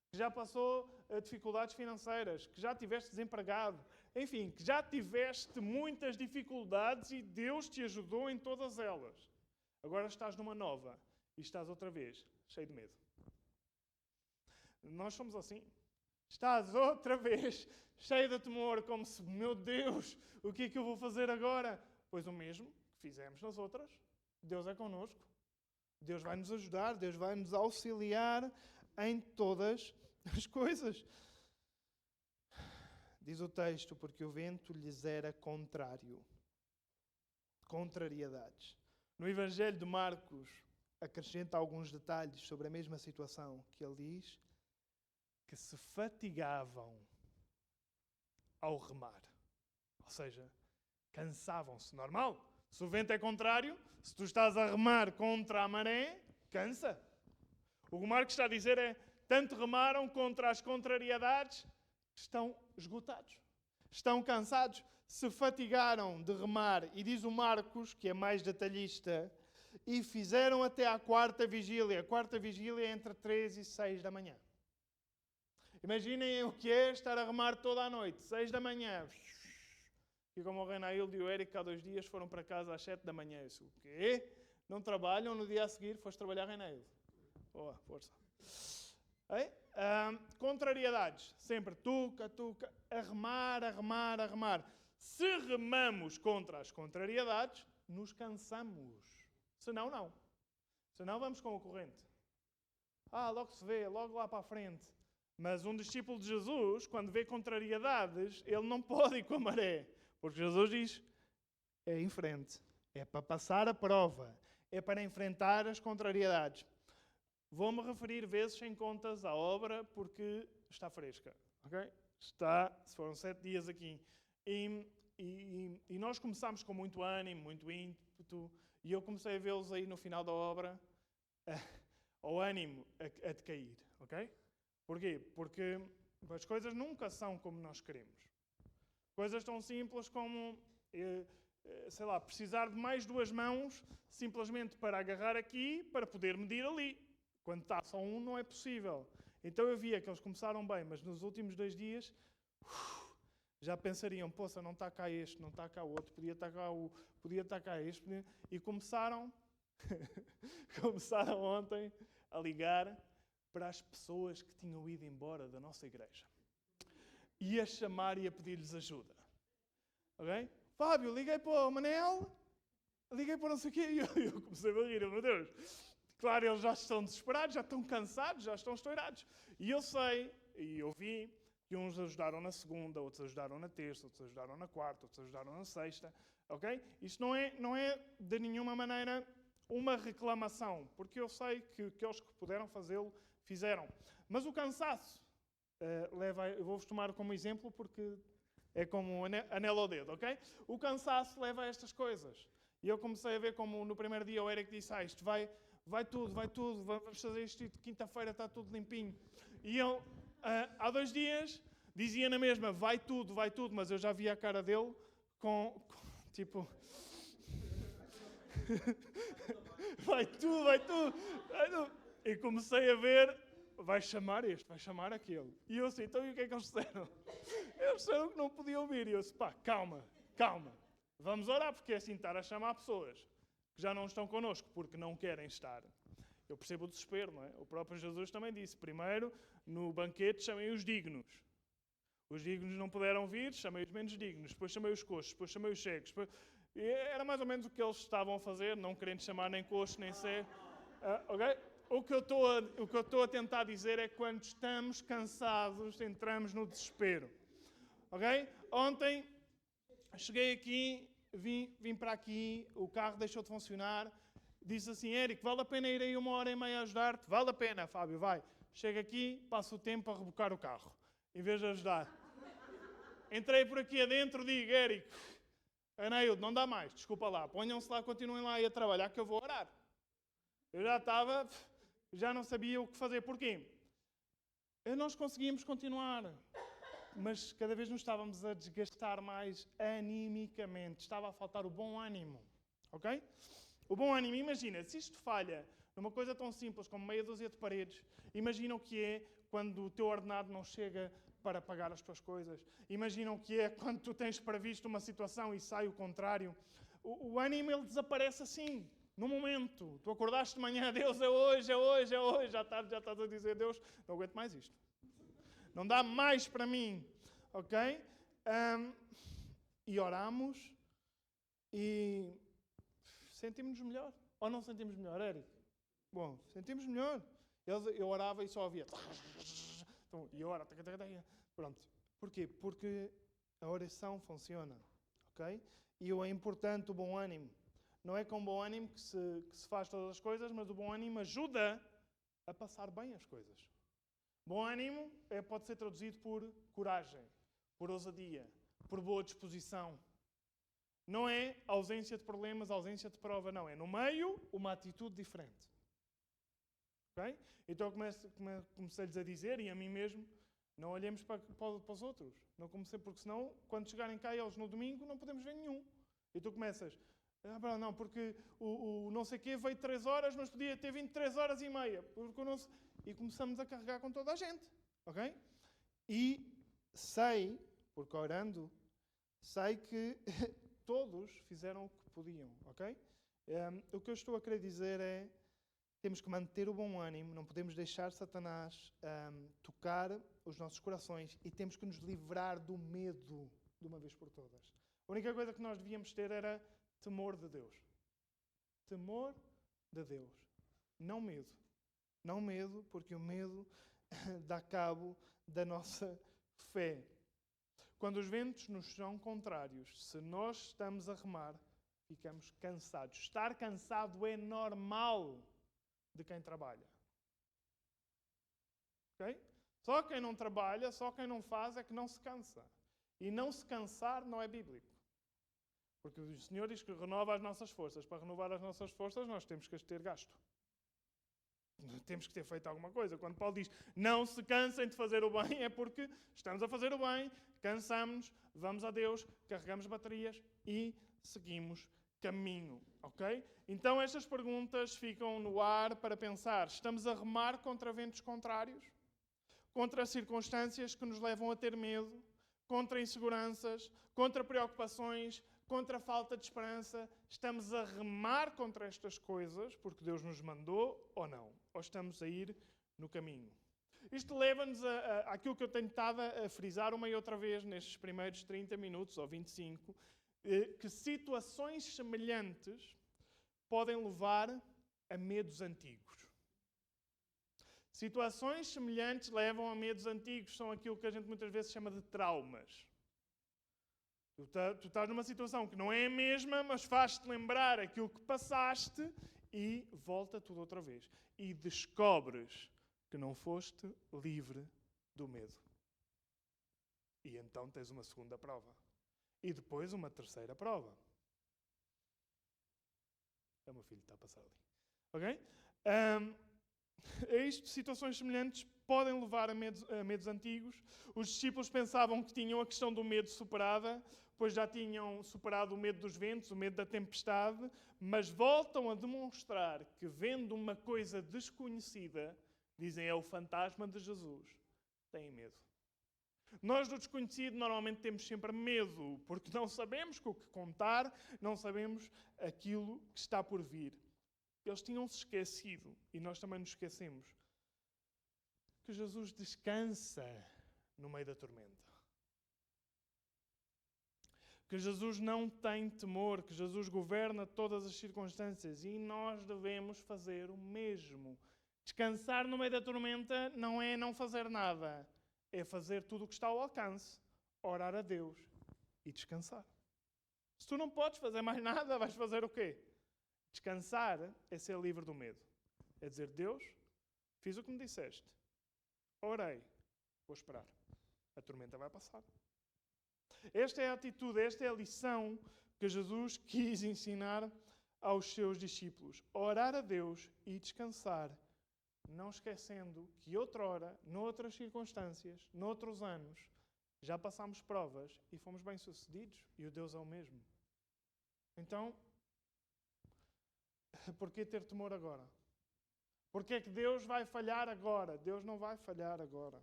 que já passou dificuldades financeiras, que já tiveste desempregado. Enfim, que já tiveste muitas dificuldades e Deus te ajudou em todas elas. Agora estás numa nova e estás outra vez cheio de medo. Nós somos assim. Estás outra vez cheio de temor, como se, meu Deus, o que é que eu vou fazer agora? Pois o mesmo que fizemos nas outras. Deus é connosco. Deus vai nos ajudar, Deus vai nos auxiliar em todas as coisas. Diz o texto, porque o vento lhes era contrário. Contrariedades. No Evangelho de Marcos, acrescenta alguns detalhes sobre a mesma situação, que ele diz que se fatigavam ao remar. Ou seja, cansavam-se. Normal. Se o vento é contrário, se tu estás a remar contra a maré, cansa. O que Marcos está a dizer é, tanto remaram contra as contrariedades, estão esgotados. Estão cansados. Se fatigaram de remar, e diz o Marcos, que é mais detalhista, e fizeram até à quarta vigília. A quarta vigília é entre 3 e 6 da manhã. Imaginem o que é estar a remar toda a noite, 6 da manhã. E como o Renaildo e o Érico, há 2 dias, foram para casa às 7 da manhã. Eu disse, o quê? Não trabalham? No dia a seguir, foste trabalhar, Renaildo. Boa, força. Contrariedades. Sempre tuca, a remar. Se remamos contra as contrariedades, nos cansamos. Senão, não. Senão, vamos com a corrente. Logo se vê, logo lá para a frente. Mas um discípulo de Jesus, quando vê contrariedades, ele não pode ir com a maré. Porque Jesus diz, é em frente. É para passar a prova. É para enfrentar as contrariedades. Vou-me referir vezes sem contas à obra, porque está fresca. Okay? Se foram 7 dias aqui. E nós começámos com muito ânimo, muito ímpeto, e eu comecei a vê-los aí no final da obra, ao ânimo a decair. Okay? Porquê? Porque as coisas nunca são como nós queremos. Coisas tão simples como, precisar de mais 2 mãos simplesmente para agarrar aqui, para poder medir ali. Quando está só um, não é possível. Então eu via que eles começaram bem, mas nos últimos 2 dias já pensariam, poça, não está cá este, não está cá o outro, podia estar cá este. E começaram ontem a ligar para as pessoas que tinham ido embora da nossa igreja. E a chamar e a pedir-lhes ajuda. Ok? Fábio, liguei para o Manel, liguei para não sei o quê, e eu comecei a rir, meu Deus. Claro, eles já estão desesperados, já estão cansados, já estão estourados. E eu sei, e eu vi, que uns ajudaram na segunda, outros ajudaram na terça, outros ajudaram na quarta, outros ajudaram na sexta. Ok? Isto não é de nenhuma maneira uma reclamação, porque eu sei que aqueles que puderam fazê-lo, fizeram. Mas o cansaço, eu vou-vos tomar como exemplo porque é como anel ao dedo, ok? O cansaço leva a estas coisas. E eu comecei a ver como no primeiro dia o Eric disse, isto vai tudo, vamos fazer isto, quinta-feira está tudo limpinho. E eu, há 2 dias, dizia na mesma, vai tudo, mas eu já via a cara dele com tipo... vai tudo. E comecei a ver, vai chamar este, vai chamar aquele. E eu assim, então e o que é que eles disseram? Eles disseram que não podiam vir. E eu disse, calma. Vamos orar, porque é assim, estar a chamar pessoas que já não estão connosco porque não querem estar. Eu percebo o desespero, não é? O próprio Jesus também disse, primeiro, no banquete, chamei os dignos. Os dignos não puderam vir, chamei os menos dignos. Depois chamei os coxos, depois chamei os cegos. Depois... Era mais ou menos o que eles estavam a fazer, não querendo chamar nem coxo, nem cego. Ok? O que eu estou a tentar dizer é que quando estamos cansados, entramos no desespero. Ok? Ontem, cheguei aqui, vim para aqui, o carro deixou de funcionar. Disse assim, Érico, vale a pena ir aí 1h30 ajudar-te? Vale a pena, Fábio, vai. Chega aqui, passo o tempo a rebocar o carro, em vez de ajudar. Entrei por aqui adentro, digo, Érico, Anaildo, não dá mais, desculpa lá, ponham-se lá, continuem lá aí a trabalhar que eu vou orar. Eu já estava, já não sabia o que fazer. Porquê? Nós conseguíamos continuar, mas cada vez nos estávamos a desgastar mais animicamente. Estava a faltar o bom ânimo, ok? O bom ânimo, imagina, se isto falha numa coisa tão simples como meia dúzia de paredes, imagina o que é quando o teu ordenado não chega para pagar as tuas coisas. Imagina o que é quando tu tens previsto uma situação e sai o contrário. O ânimo, ele desaparece assim, no momento. Tu acordaste de manhã, Deus, é hoje, é hoje, é hoje. À tarde já estás a dizer, Deus, não aguento mais isto. Não dá mais para mim, ok? E oramos e sentimos-nos melhor. Ou não sentimos melhor, Érico? Bom, sentimos melhor. Eu orava e só havia... E eu oro... Pronto. Porquê? Porque a oração funciona, ok? E é importante o bom ânimo. Não é com bom ânimo que se faz todas as coisas, mas o bom ânimo ajuda a passar bem as coisas. Bom ânimo pode ser traduzido por coragem, por ousadia, por boa disposição. Não é ausência de problemas, ausência de prova, não. É no meio uma atitude diferente. Okay? Então eu comecei-lhes a dizer, e a mim mesmo, não olhemos para os outros. Não comecei, porque senão, quando chegarem cá eles no domingo, não podemos ver nenhum. E tu começas, não, porque o não sei quê veio 3 horas, mas podia ter vindo 3h30. E começamos a carregar com toda a gente. Ok? E sei, porque orando, sei que todos fizeram o que podiam. Ok? O que eu estou a querer dizer é, temos que manter o bom ânimo, não podemos deixar Satanás tocar os nossos corações e temos que nos livrar do medo de uma vez por todas. A única coisa que nós devíamos ter era temor de Deus. Temor de Deus. Não medo. Não medo, porque o medo dá cabo da nossa fé. Quando os ventos nos são contrários, se nós estamos a remar, ficamos cansados. Estar cansado é normal de quem trabalha. Ok? Só quem não trabalha, só quem não faz é que não se cansa. E não se cansar não é bíblico. Porque o Senhor diz que renova as nossas forças. Para renovar as nossas forças, nós temos que as ter gasto. Temos que ter feito alguma coisa. Quando Paulo diz, não se cansem de fazer o bem, é porque estamos a fazer o bem, cansamos, vamos a Deus, carregamos baterias e seguimos caminho. Ok? Então estas perguntas ficam no ar para pensar. Estamos a remar contra ventos contrários? Contra circunstâncias que nos levam a ter medo? Contra inseguranças? Contra preocupações? Contra falta de esperança? Estamos a remar contra estas coisas porque Deus nos mandou ou não? Ou estamos a ir no caminho? Isto leva-nos àquilo que eu tenho estado a frisar uma e outra vez nestes primeiros 30 minutos ou 25, que situações semelhantes podem levar a medos antigos. Situações semelhantes levam a medos antigos, são aquilo que a gente muitas vezes chama de traumas. Tu estás numa situação que não é a mesma, mas faz-te lembrar aquilo que passaste e volta tudo outra vez. E descobres que não foste livre do medo. E então tens uma segunda prova. E depois uma terceira prova. É o meu filho que está a passar ali. Ok? Situações semelhantes podem levar a medos antigos. Os discípulos pensavam que tinham a questão do medo superada, pois já tinham superado o medo dos ventos, o medo da tempestade, mas voltam a demonstrar que, vendo uma coisa desconhecida, dizem é o fantasma de Jesus, têm medo. Nós do desconhecido normalmente temos sempre medo, porque não sabemos com o que contar, não sabemos aquilo que está por vir. Eles tinham-se esquecido, e nós também nos esquecemos, que Jesus descansa no meio da tormenta. Que Jesus não tem temor, que Jesus governa todas as circunstâncias e nós devemos fazer o mesmo. Descansar no meio da tormenta não é não fazer nada, é fazer tudo o que está ao alcance, orar a Deus e descansar. Se tu não podes fazer mais nada, vais fazer o quê? Descansar é ser livre do medo. É dizer, Deus, fiz o que me disseste, orei, vou esperar. A tormenta vai passar. Esta é a atitude, esta é a lição que Jesus quis ensinar aos seus discípulos. Orar a Deus e descansar, não esquecendo que outrora, noutras circunstâncias, noutros anos, já passámos provas e fomos bem-sucedidos e o Deus é o mesmo. Então, porquê ter temor agora? Porquê é que Deus vai falhar agora? Deus não vai falhar agora.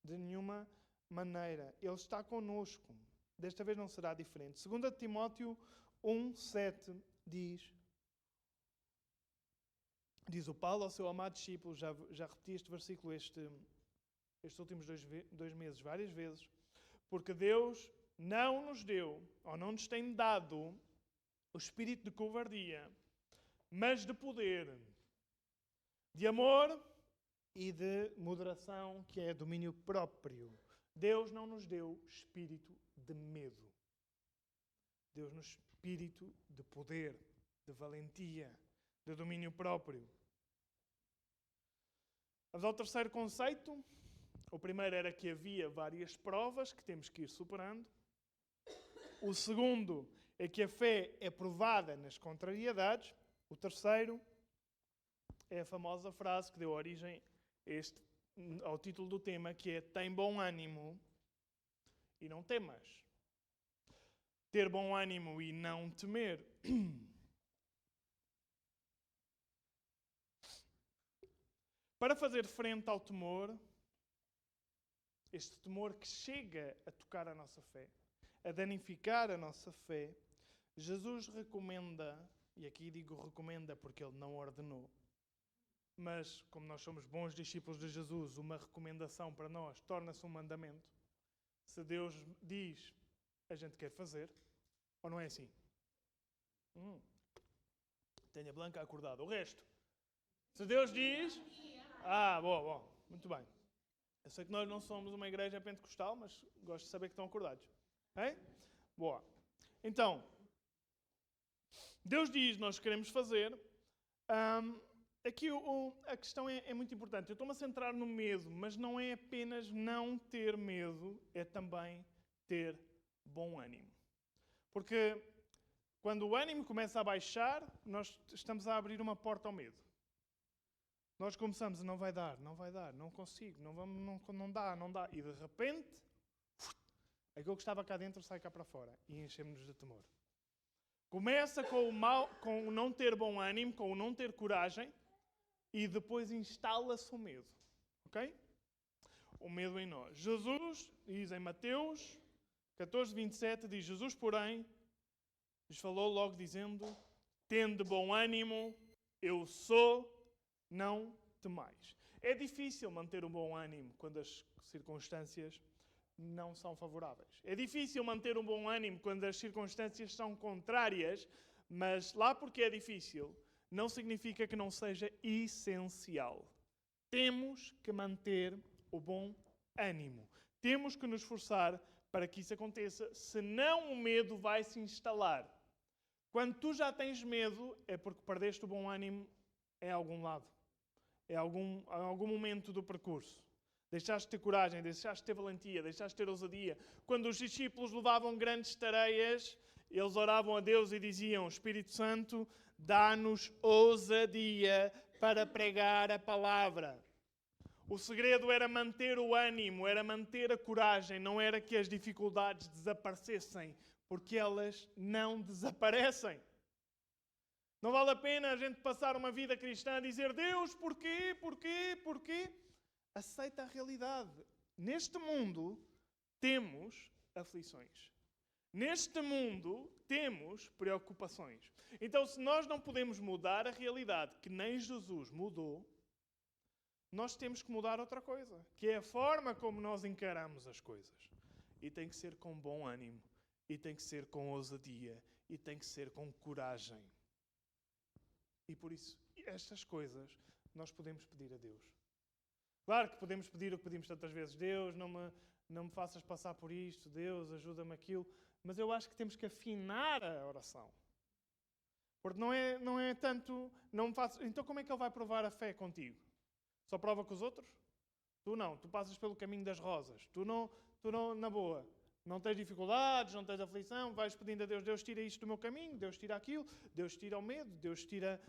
De nenhuma maneira. Ele está connosco. Desta vez não será diferente. 2 Timóteo 1:7 diz o Paulo ao seu amado discípulo, já repeti este versículo estes últimos dois meses várias vezes, porque Deus não nos deu, ou não nos tem dado, o espírito de covardia, mas de poder, de amor e de moderação, que é domínio próprio. Deus não nos deu espírito de medo. Deu-nos espírito de poder, de valentia, de domínio próprio. Vamos ao terceiro conceito. O primeiro era que havia várias provas que temos que ir superando. O segundo é que a fé é provada nas contrariedades. O terceiro é a famosa frase que deu origem ao título do tema, que é: tem bom ânimo e não temas. Ter bom ânimo e não temer. Para fazer frente ao temor, este temor que chega a tocar a nossa fé, a danificar a nossa fé, Jesus recomenda, e aqui digo recomenda porque Ele não ordenou, mas como nós somos bons discípulos de Jesus, uma recomendação para nós torna-se um mandamento. Se Deus diz, a gente quer fazer, ou não é assim? Tenha Blanca acordado. O resto, se Deus diz... bom, muito bem. Eu sei que nós não somos uma igreja pentecostal, mas gosto de saber que estão acordados. Hein? Boa. Então, Deus diz, nós queremos fazer. Aqui a questão é muito importante. Eu estou-me a centrar no medo, mas não é apenas não ter medo, é também ter bom ânimo. Porque quando o ânimo começa a baixar, nós estamos a abrir uma porta ao medo. Nós começamos a não vai dar, não consigo, não dá. E de repente, aquilo que estava cá dentro sai cá para fora e enchemos-nos de temor. Começa com o não ter bom ânimo, com o não ter coragem, e depois instala-se o medo. Ok? O medo em nós. Jesus, diz em Mateus 14:27, diz: Jesus, porém, lhes falou logo dizendo: tende bom ânimo, eu sou, não temais. É difícil manter um bom ânimo quando as circunstâncias não são favoráveis. É difícil manter um bom ânimo quando as circunstâncias são contrárias, mas lá porque é difícil, não significa que não seja essencial. Temos que manter o bom ânimo. Temos que nos esforçar para que isso aconteça, senão o medo vai se instalar. Quando tu já tens medo, é porque perdeste o bom ânimo em algum lado. Em algum momento do percurso. Deixaste de ter coragem, deixaste de ter valentia, deixaste de ter ousadia. Quando os discípulos levavam grandes tareias, eles oravam a Deus e diziam: Espírito Santo, dá-nos ousadia para pregar a palavra. O segredo era manter o ânimo, era manter a coragem, não era que as dificuldades desaparecessem, porque elas não desaparecem. Não vale a pena a gente passar uma vida cristã a dizer: Deus, porquê? Aceita a realidade. Neste mundo temos aflições. Neste mundo temos preocupações. Então, se nós não podemos mudar a realidade que nem Jesus mudou, nós temos que mudar outra coisa, que é a forma como nós encaramos as coisas. E tem que ser com bom ânimo, e tem que ser com ousadia, e tem que ser com coragem. E por isso, estas coisas nós podemos pedir a Deus. Claro que podemos pedir o que pedimos tantas vezes. Deus, não me faças passar por isto. Deus, ajuda-me aquilo. Mas eu acho que temos que afinar a oração. Porque não é tanto... Não me faças, então como é que Ele vai provar a fé contigo? Só prova com os outros? Tu não. Tu passas pelo caminho das rosas. Tu não, na boa. Não tens dificuldades, não tens aflição. Vais pedindo a Deus, Deus tira isto do meu caminho. Deus tira aquilo. Deus tira o medo. Deus tira...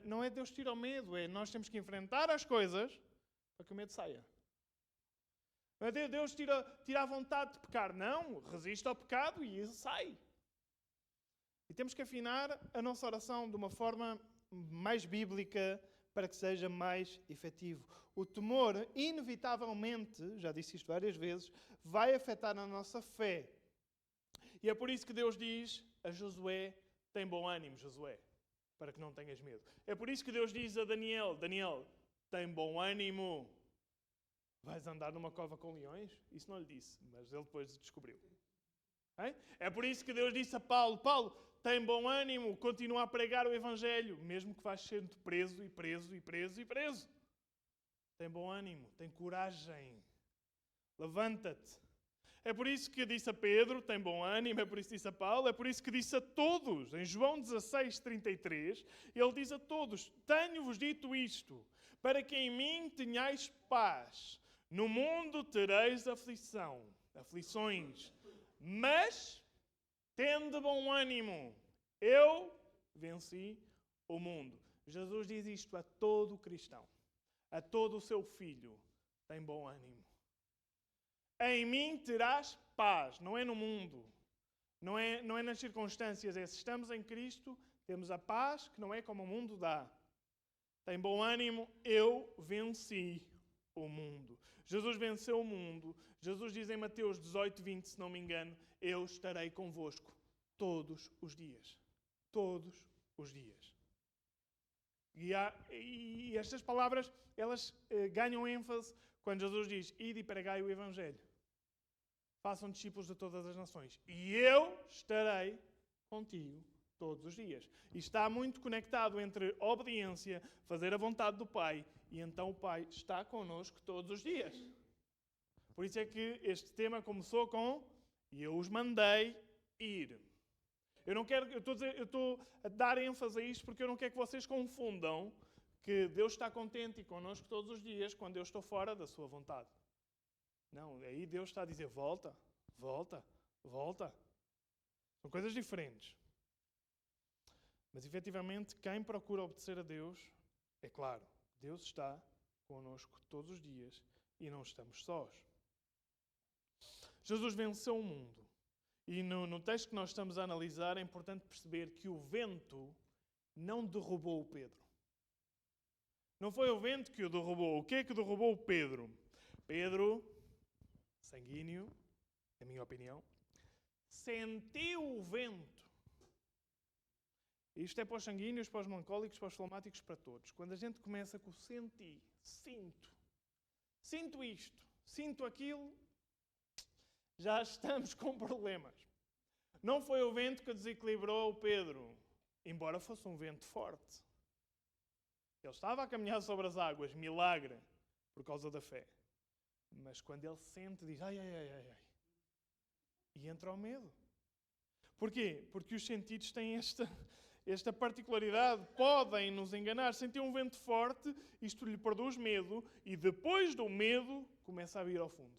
Não é Deus tira o medo. É nós temos que enfrentar as coisas para que o medo saia. Não é Deus tira a vontade de pecar. Não. Resiste ao pecado e isso sai. E temos que afinar a nossa oração de uma forma mais bíblica para que seja mais efetivo. O temor, inevitavelmente, já disse isto várias vezes, vai afetar a nossa fé. E é por isso que Deus diz a Josué, tem bom ânimo, Josué, para que não tenhas medo. É por isso que Deus diz a Daniel, Daniel, tem bom ânimo. Vais andar numa cova com leões? Isso não lhe disse, mas ele depois descobriu. É por isso que Deus disse a Paulo, Paulo, tem bom ânimo, continua a pregar o Evangelho, mesmo que vais sendo preso e preso e preso e preso. Tem bom ânimo, tem coragem. Levanta-te. É por isso que disse a Pedro, tem bom ânimo, é por isso que disse a Paulo, é por isso que disse a todos. Em João 16:33, ele diz a todos, tenho-vos dito isto, para que em mim tenhais paz. No mundo tereis aflições, mas tende bom ânimo. Eu venci o mundo. Jesus diz isto a todo cristão, a todo o seu filho. Tem bom ânimo. Em mim terás paz. Não é no mundo. Não é nas circunstâncias. É se estamos em Cristo, temos a paz que não é como o mundo dá. Tem bom ânimo. Eu venci o mundo. Jesus venceu o mundo. Jesus diz em Mateus 18:20, se não me engano, eu estarei convosco todos os dias. Todos os dias. E estas palavras, elas ganham ênfase quando Jesus diz, ide e pregai o Evangelho. Façam discípulos de todas as nações. E eu estarei contigo todos os dias. E está muito conectado entre obediência, fazer a vontade do Pai, e então o Pai está connosco todos os dias. Por isso é que este tema começou com, e eu os mandei ir. Eu estou a dar ênfase a isto porque eu não quero que vocês confundam que Deus está contente e connosco todos os dias quando eu estou fora da sua vontade. Não, aí Deus está a dizer, volta, volta, volta. São coisas diferentes. Mas, efetivamente, quem procura obedecer a Deus, é claro, Deus está connosco todos os dias e não estamos sós. Jesus venceu o mundo. E no texto que nós estamos a analisar, é importante perceber que o vento não derrubou o Pedro. Não foi o vento que o derrubou. O que é que derrubou o Pedro? Pedro, sanguíneo, na minha opinião, sentiu o vento. Isto é para os sanguíneos, para os melancólicos, para os fleumáticos, para todos. Quando a gente começa com o sentir, sinto isto, sinto aquilo, já estamos com problemas. Não foi o vento que desequilibrou o Pedro, embora fosse um vento forte. Ele estava a caminhar sobre as águas, milagre, por causa da fé. Mas quando ele sente, diz, ai. E entra o medo. Porquê? Porque os sentidos têm esta particularidade, podem nos enganar. Sentir um vento forte, isto lhe produz medo, e depois do medo, começa a vir ao fundo.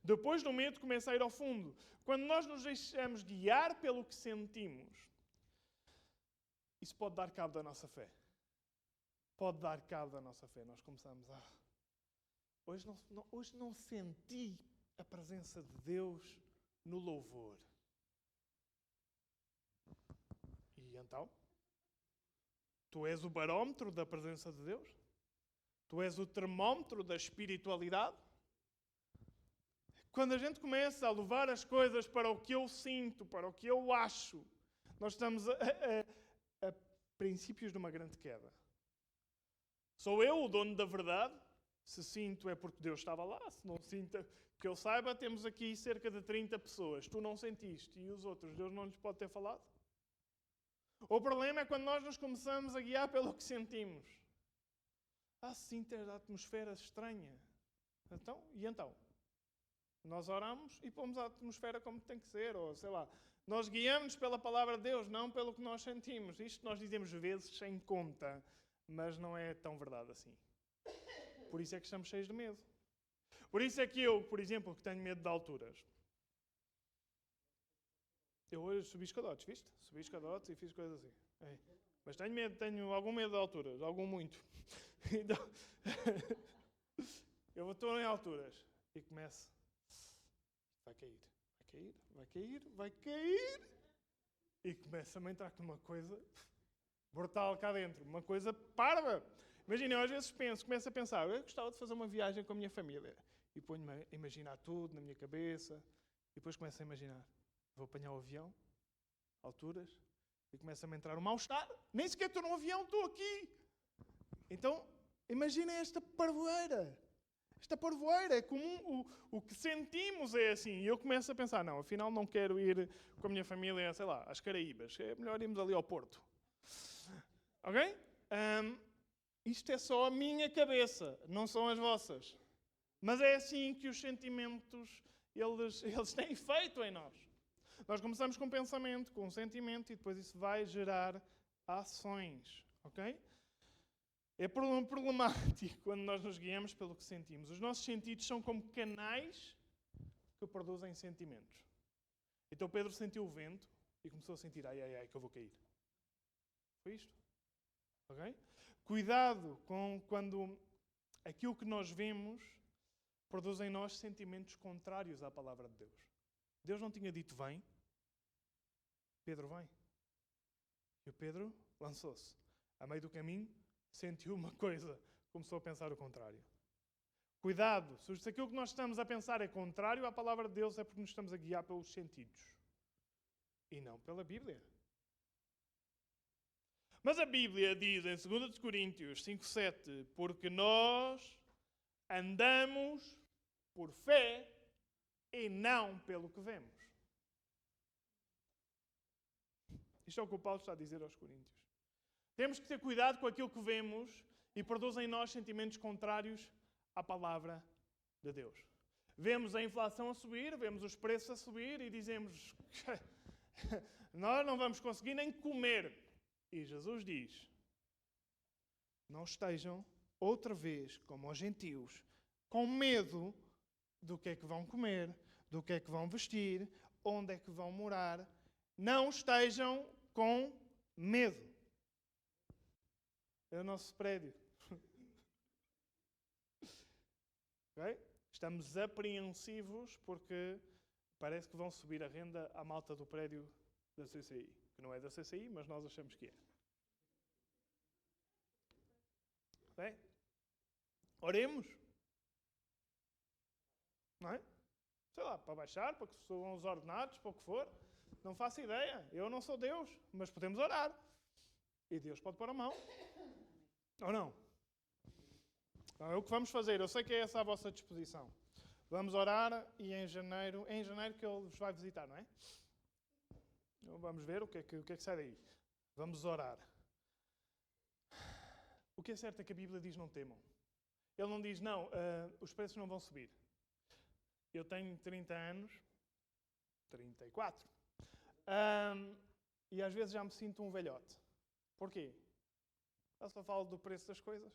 Depois do medo, começa a ir ao fundo. Quando nós nos deixamos guiar pelo que sentimos, isso pode dar cabo da nossa fé. Pode dar cabo da nossa fé. Nós começamos hoje não senti a presença de Deus no louvor. E então? Tu és o barómetro da presença de Deus? Tu és o termómetro da espiritualidade? Quando a gente começa a levar as coisas para o que eu sinto, para o que eu acho, nós estamos a princípios de uma grande queda. Sou eu o dono da verdade? Se sinto é porque Deus estava lá. Se não sinto, que eu saiba, temos aqui cerca de 30 pessoas. Tu não sentiste e os outros, Deus não lhes pode ter falado? O problema é quando nós nos começamos a guiar pelo que sentimos. Sinto a atmosfera estranha. Então? Nós oramos e pomos a atmosfera como tem que ser, ou sei lá. Nós guiamos pela palavra de Deus, não pelo que nós sentimos. Isto nós dizemos vezes sem conta, mas não é tão verdade assim. Por isso é que estamos cheios de medo. Por isso é que eu, por exemplo, que tenho medo de alturas. Eu hoje subi escadotes, viste? Subi escadotes e fiz coisas assim. Mas tenho algum medo de alturas, algum muito. Então, eu estou em alturas e começo. Vai cair. E começa-me a entrar com uma coisa brutal cá dentro, uma coisa parva. Imagina, eu às vezes começo a pensar, eu gostava de fazer uma viagem com a minha família. E ponho-me a imaginar tudo na minha cabeça. E depois começo a imaginar, vou apanhar o avião, alturas, e começa-me a entrar um mal-estar. Nem sequer estou num avião, estou aqui. Então, imaginem esta parvoeira. Esta parvoeira é comum, o que sentimos é assim. E eu começo a pensar, não, afinal não quero ir com a minha família, sei lá, às Caraíbas. É melhor irmos ali ao Porto. Ok? Isto é só a minha cabeça, não são as vossas. Mas é assim que os sentimentos, eles têm efeito em nós. Nós começamos com um pensamento, com um sentimento, e depois isso vai gerar ações. Ok? É problemático quando nós nos guiamos pelo que sentimos. Os nossos sentidos são como canais que produzem sentimentos. Então Pedro sentiu o vento e começou a sentir, ai, que eu vou cair. Foi isto? Ok? Cuidado com quando aquilo que nós vemos produz em nós sentimentos contrários à palavra de Deus. Deus não tinha dito vem. Pedro vem. E o Pedro lançou-se. A meio do caminho, sentiu uma coisa, começou a pensar o contrário. Cuidado, se aquilo que nós estamos a pensar é contrário à palavra de Deus, é porque nos estamos a guiar pelos sentidos. E não pela Bíblia. Mas a Bíblia diz em 2 Coríntios 5:7, porque nós andamos por fé e não pelo que vemos. Isto é o que o Paulo está a dizer aos Coríntios. Temos que ter cuidado com aquilo que vemos e produz em nós sentimentos contrários à palavra de Deus. Vemos a inflação a subir, vemos os preços a subir e dizemos nós não vamos conseguir nem comer. E Jesus diz, não estejam outra vez como os gentios, com medo do que é que vão comer, do que é que vão vestir, onde é que vão morar. Não estejam com medo. É o nosso prédio. Okay? Estamos apreensivos porque parece que vão subir a renda à malta do prédio da CCI. Que não é da CCI, mas nós achamos que é. Okay? Oremos. Não é? Sei lá, para baixar, para que subam os ordenados, para o que for. Não faço ideia. Eu não sou Deus, mas podemos orar. E Deus pode pôr a mão. Ou não? Então, é o que vamos fazer. Eu sei que é essa a vossa disposição. Vamos orar e é em janeiro que Ele vos vai visitar, não é? Então, vamos ver o que é que sai daí. Vamos orar. O que é certo é que a Bíblia diz não temam. Ele não diz, não, os preços não vão subir. Eu tenho 30 anos, 34, e às vezes já me sinto um velhote. Porquê? Eu só falo do preço das coisas.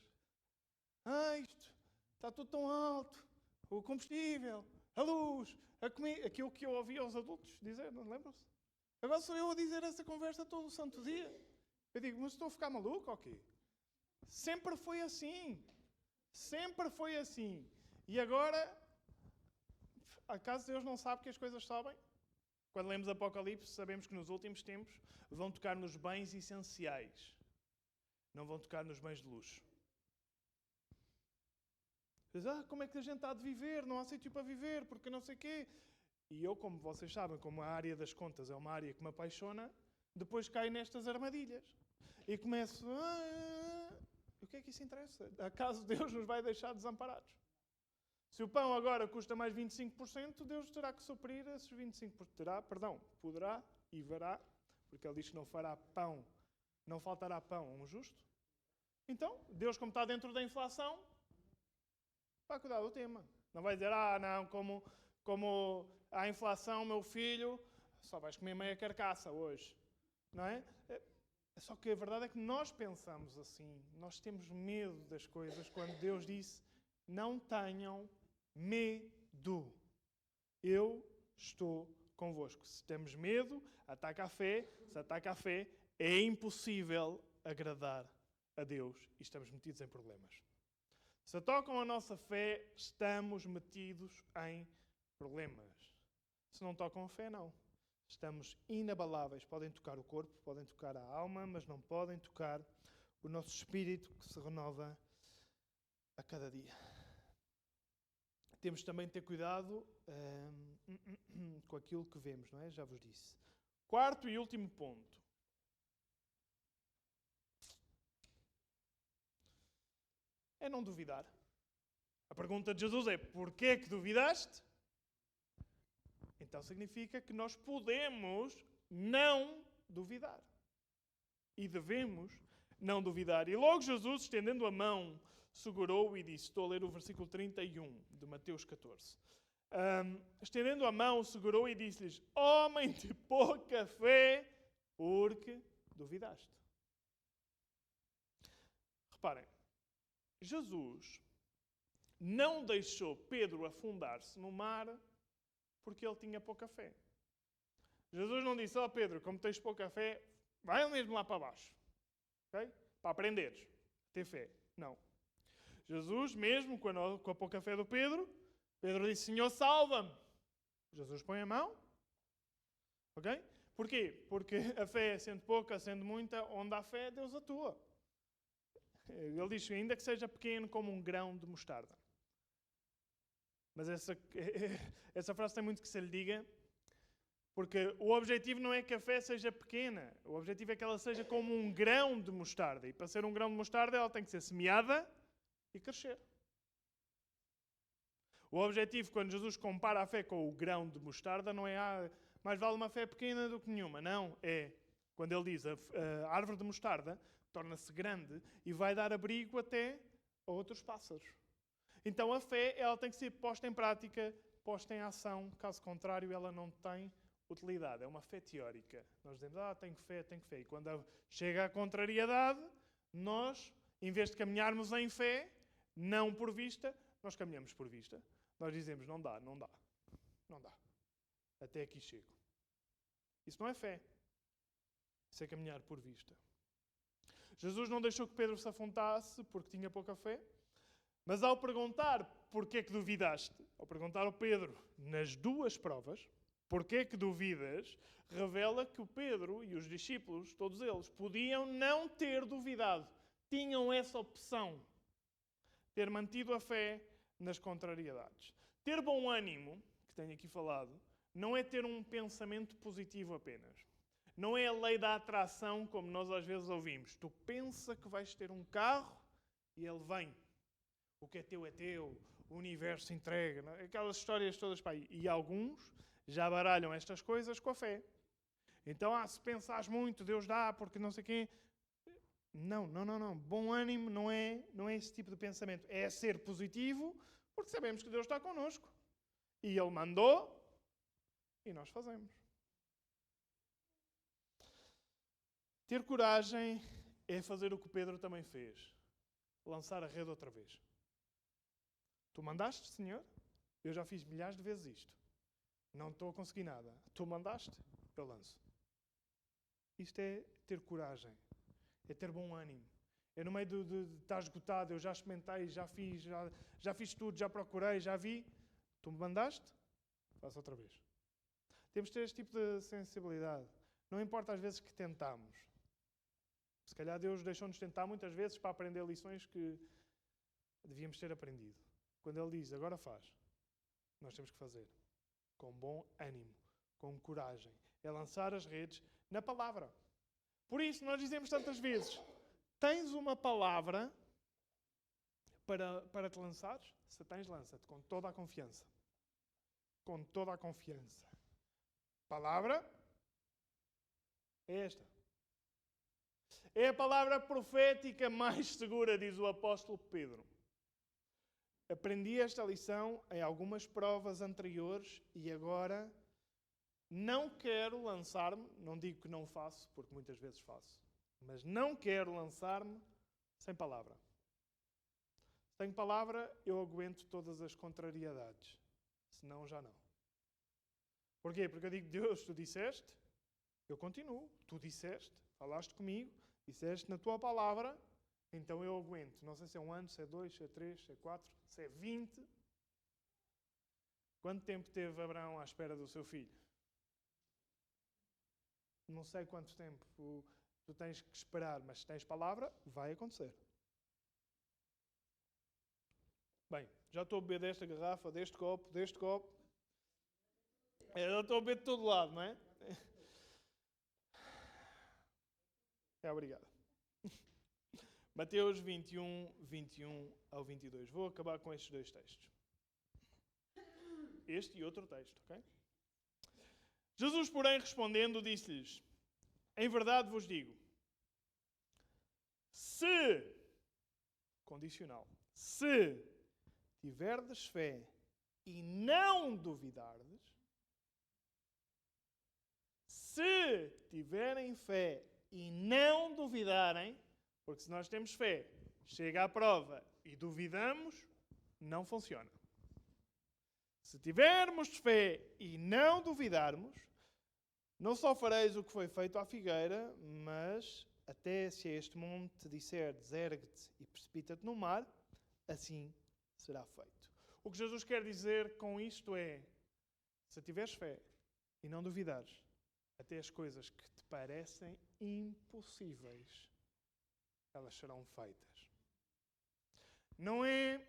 Isto está tudo tão alto. O combustível, a luz, a comida. Aquilo que eu ouvi aos adultos dizer, não lembram-se? Agora sou eu a dizer essa conversa todo o santo dia. Eu digo, mas estou a ficar maluco ou quê? Sempre foi assim. Sempre foi assim. E agora, acaso Deus não sabe que as coisas sobem? Quando lemos Apocalipse, sabemos que nos últimos tempos vão tocar nos bens essenciais. Não vão tocar nos bens de luxo. Diz, como é que a gente há de viver? Não há sítio para viver, porque não sei o quê. E eu, como vocês sabem, como a área das contas é uma área que me apaixona, depois caio nestas armadilhas. E começo, o que é que isso interessa? Acaso Deus nos vai deixar desamparados? Se o pão agora custa mais 25%, Deus terá que suprir esses 25%. Poderá e verá, porque Ele diz que não fará pão, não faltará pão a um justo. Então, Deus, como está dentro da inflação, vai cuidar do tema. Não vai dizer, não, como há inflação, meu filho, só vais comer meia carcaça hoje. Não é? Só que a verdade é que nós pensamos assim. Nós temos medo das coisas quando Deus disse, não tenham medo. Eu estou convosco. Se temos medo, ataca a fé. Se ataca a fé, é impossível agradar a Deus e estamos metidos em problemas. Se tocam a nossa fé, estamos metidos em problemas. Se não tocam a fé, não. Estamos inabaláveis. Podem tocar o corpo, podem tocar a alma, mas não podem tocar o nosso espírito que se renova a cada dia. Temos também de ter cuidado com aquilo que vemos, não é? Já vos disse. Quarto e último ponto. É não duvidar. A pergunta de Jesus é, porquê que duvidaste? Então significa que nós podemos não duvidar. E devemos não duvidar. E logo Jesus, estendendo a mão, segurou e disse, estou a ler o versículo 31 de Mateus 14. Estendendo a mão, segurou e disse-lhes, homem de pouca fé, porque duvidaste. Reparem, Jesus não deixou Pedro afundar-se no mar porque ele tinha pouca fé. Jesus não disse, Pedro, como tens pouca fé, vai mesmo lá para baixo. Okay? Para aprenderes a ter fé. Não. Jesus, mesmo com a pouca fé do Pedro, Pedro disse, Senhor, salva-me. Jesus põe a mão. Ok? Porquê? Porque a fé, sendo pouca, sendo muita, onde há fé, Deus atua. Ele diz, ainda que seja pequeno como um grão de mostarda. Mas essa frase tem muito que se lhe diga, porque o objetivo não é que a fé seja pequena. O objetivo é que ela seja como um grão de mostarda. E para ser um grão de mostarda, ela tem que ser semeada e crescer. O objetivo, quando Jesus compara a fé com o grão de mostarda, não é mais vale uma fé pequena do que nenhuma. Não, é quando ele diz a árvore de mostarda torna-se grande e vai dar abrigo até a outros pássaros. Então a fé ela tem que ser posta em prática, posta em ação. Caso contrário, ela não tem utilidade. É uma fé teórica. Nós dizemos, tenho fé, tenho fé. E quando chega a contrariedade, nós, em vez de caminharmos em fé, não por vista, nós caminhamos por vista. Nós dizemos, não dá, não dá, não dá. Até aqui chego. Isso não é fé. Isso é caminhar por vista. Jesus não deixou que Pedro se afundasse porque tinha pouca fé. Mas ao perguntar porquê que duvidaste, ao perguntar ao Pedro nas duas provas, porquê que duvidas, revela que o Pedro e os discípulos, todos eles, podiam não ter duvidado. Tinham essa opção. Ter mantido a fé nas contrariedades. Ter bom ânimo, que tenho aqui falado, não é ter um pensamento positivo apenas. Não é a lei da atração, como nós às vezes ouvimos. Tu pensa que vais ter um carro e ele vem. O que é teu, o universo entrega. Aquelas histórias todas para aí. E alguns já baralham estas coisas com a fé. Então, se pensares muito, Deus dá, porque não sei quem. Não. Bom ânimo não é esse tipo de pensamento. É ser positivo, porque sabemos que Deus está connosco. E Ele mandou, e nós fazemos. Ter coragem é fazer o que Pedro também fez. Lançar a rede outra vez. Tu mandaste, Senhor? Eu já fiz milhares de vezes isto. Não estou a conseguir nada. Tu mandaste? Eu lanço. Isto é ter coragem. É ter bom ânimo. É no meio de estar esgotado. Eu já experimentei, já fiz tudo, já procurei, já vi. Tu me mandaste? Faço outra vez. Temos de ter este tipo de sensibilidade. Não importa às vezes que tentamos. Se calhar Deus deixou-nos tentar muitas vezes para aprender lições que devíamos ter aprendido. quando Ele diz, agora faz, nós temos que fazer. Com bom ânimo, com coragem. É lançar as redes na palavra. Por isso, nós dizemos tantas vezes, tens uma palavra para te lançares? Se tens, lança-te com toda a confiança. Com toda a confiança. Palavra é esta. É a palavra profética mais segura, diz o apóstolo Pedro. Aprendi esta lição em algumas provas anteriores e agora não quero lançar-me, não digo que não faço, porque muitas vezes faço, mas não quero lançar-me sem palavra. Se tenho palavra, eu aguento todas as contrariedades. Senão, já não. Porquê? Porque eu digo, Deus, tu disseste, eu continuo. Tu disseste, falaste comigo, disseste na tua palavra, então eu aguento. Não sei se é 1 ano, se é 2, se é 3, se é 4, se é 20. Quanto tempo teve Abraão à espera do seu filho? Não sei quanto tempo tu tens que esperar, mas se tens palavra, vai acontecer. Bem, já estou a beber desta garrafa, deste copo. Já estou a beber de todo lado, não é? Obrigado. Mateus 21, 21 ao 22. Vou acabar com estes 2 textos. Este e outro texto, ok? Jesus, porém, respondendo, disse-lhes, em verdade vos digo, se, condicional, se tiverdes fé e não duvidardes, se tiverem fé e não duvidarem, porque se nós temos fé, chega à prova e duvidamos, não funciona. Se tivermos fé e não duvidarmos, não só fareis o que foi feito à figueira, mas até se a este monte te disserdes, ergue-te e precipita-te no mar, assim será feito. O que Jesus quer dizer com isto é, se tiveres fé e não duvidares, até as coisas que te parecem impossíveis, elas serão feitas. Não é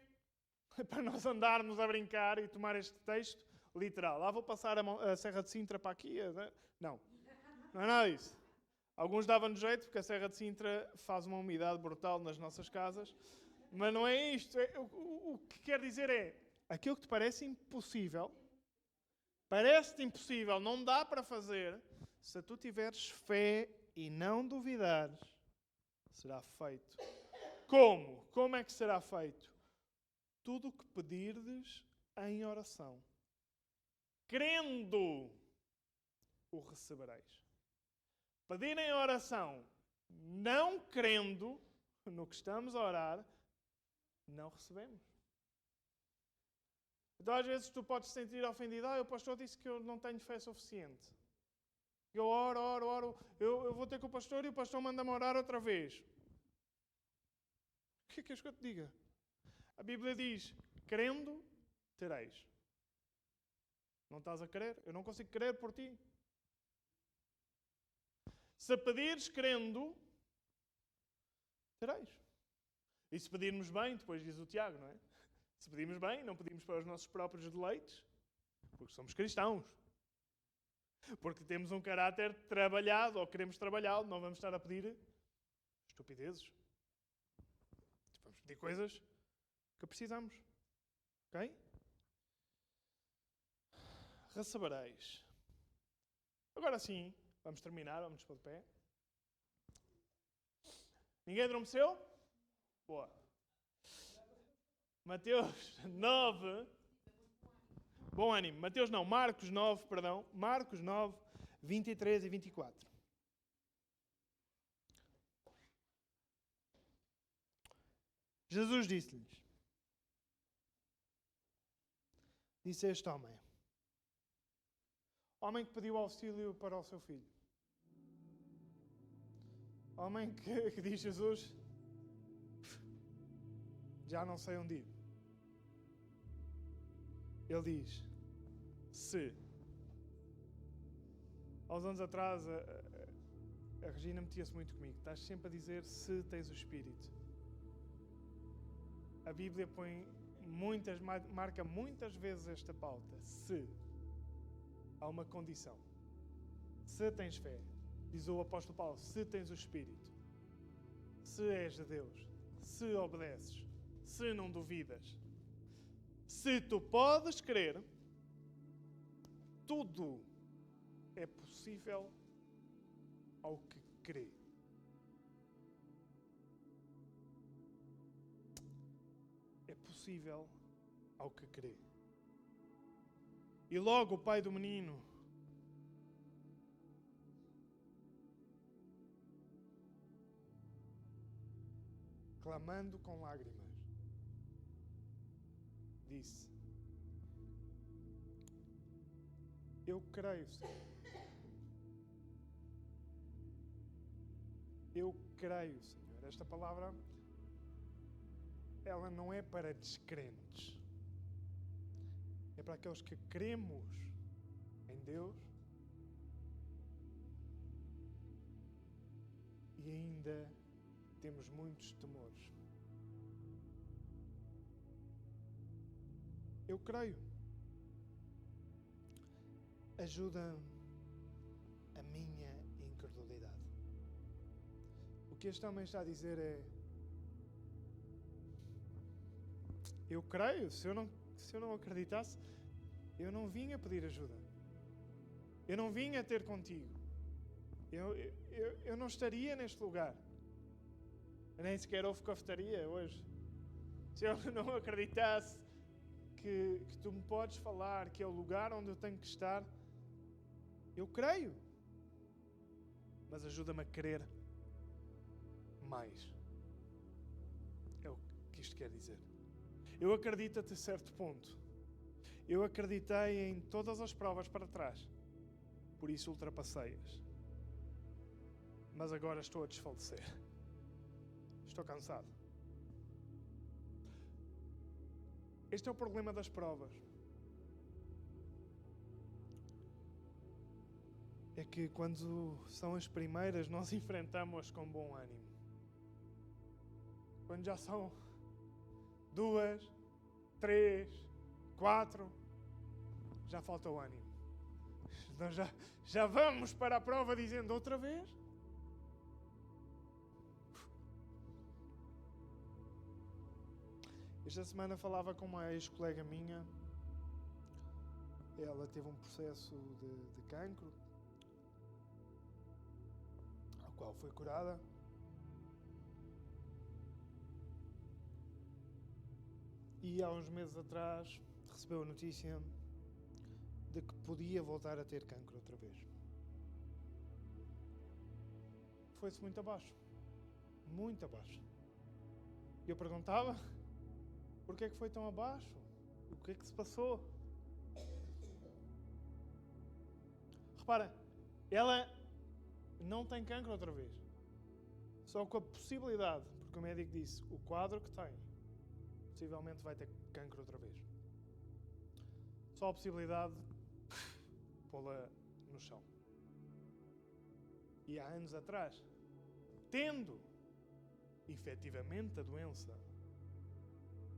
para nós andarmos a brincar e tomar este texto literal. Lá vou passar a Serra de Sintra para aqui. Não é nada disso. Alguns davam-nos jeito, porque a Serra de Sintra faz uma umidade brutal nas nossas casas. Mas não é isto. O que quer dizer é, aquilo que te parece impossível, parece-te impossível, não dá para fazer, se tu tiveres fé e não duvidares, será feito. Como? Como é que será feito? Tudo o que pedirdes em oração. Crendo, o recebereis. Pedir em oração, não crendo no que estamos a orar, não recebemos. Então às vezes tu podes se sentir ofendido. O pastor disse que eu não tenho fé suficiente. Eu oro, eu vou ter com o pastor e o pastor manda-me orar outra vez. O que é que és que eu te diga? A Bíblia diz, crendo, tereis. Não estás a crer? Eu não consigo crer por ti. Se pedires crendo, tereis. E se pedirmos bem, depois diz o Tiago, não é? Se pedirmos bem, não pedimos para os nossos próprios deleites, porque somos cristãos. Porque temos um caráter trabalhado, ou queremos trabalhá-lo, não vamos estar a pedir estupidezes. Vamos pedir coisas que precisamos. Ok? Recebereis. Agora sim, vamos terminar, vamos pôr de pé. Ninguém adormeceu? Boa. Mateus 9. Bom ânimo. Marcos 9, perdão. Marcos 9, 23 e 24. Jesus disse-lhes. Disse a este homem. Homem que pediu auxílio para o seu filho. Homem que diz Jesus, já não sei onde ir. Ele diz, se. Há uns anos atrás, a Regina metia-se muito comigo. Estás sempre a dizer se tens o Espírito. A Bíblia põe marca muitas vezes esta pauta. Se há uma condição. Se tens fé, diz o apóstolo Paulo, se tens o Espírito, se és de Deus, se obedeces, se não duvidas, se tu podes crer, tudo é possível ao que crê. É possível ao que crê. E logo o pai do menino clamando com lágrimas, disse: eu creio, Senhor. Eu creio, Senhor. Esta palavra, ela não é para descrentes. É para aqueles que cremos em Deus e ainda temos muitos temores. Eu creio. Ajuda a minha incredulidade. O que este homem está a dizer é: eu creio. Se eu não acreditasse, eu não vinha pedir ajuda. Eu não vinha ter contigo. Eu não estaria neste lugar. Eu nem sequer houve cafetaria hoje. Se eu não acreditasse que tu me podes falar, que é o lugar onde eu tenho que estar, eu creio. Mas ajuda-me a crer mais. É o que isto quer dizer. Eu acredito até certo ponto. Eu acreditei em todas as provas para trás. Por isso ultrapassei-as. Mas agora estou a desfalecer. Estou cansado. Este é o problema das provas. É que quando são as primeiras, nós enfrentamos-as com bom ânimo. Quando já são 2, 3, 4, já falta o ânimo. Então já vamos para a prova dizendo outra vez. Esta semana falava com uma ex-colega minha. Ela teve um processo de cancro, ao qual foi curada. E há uns meses atrás recebeu a notícia de que podia voltar a ter cancro outra vez. Foi-se muito abaixo. Muito abaixo. E eu perguntava: porquê é que foi tão abaixo? O que é que se passou? Repara, ela não tem cancro outra vez. Só com a possibilidade, porque o médico disse, o quadro que tem, possivelmente vai ter cancro outra vez. Só a possibilidade de pô-la no chão. E há anos atrás, tendo efetivamente a doença,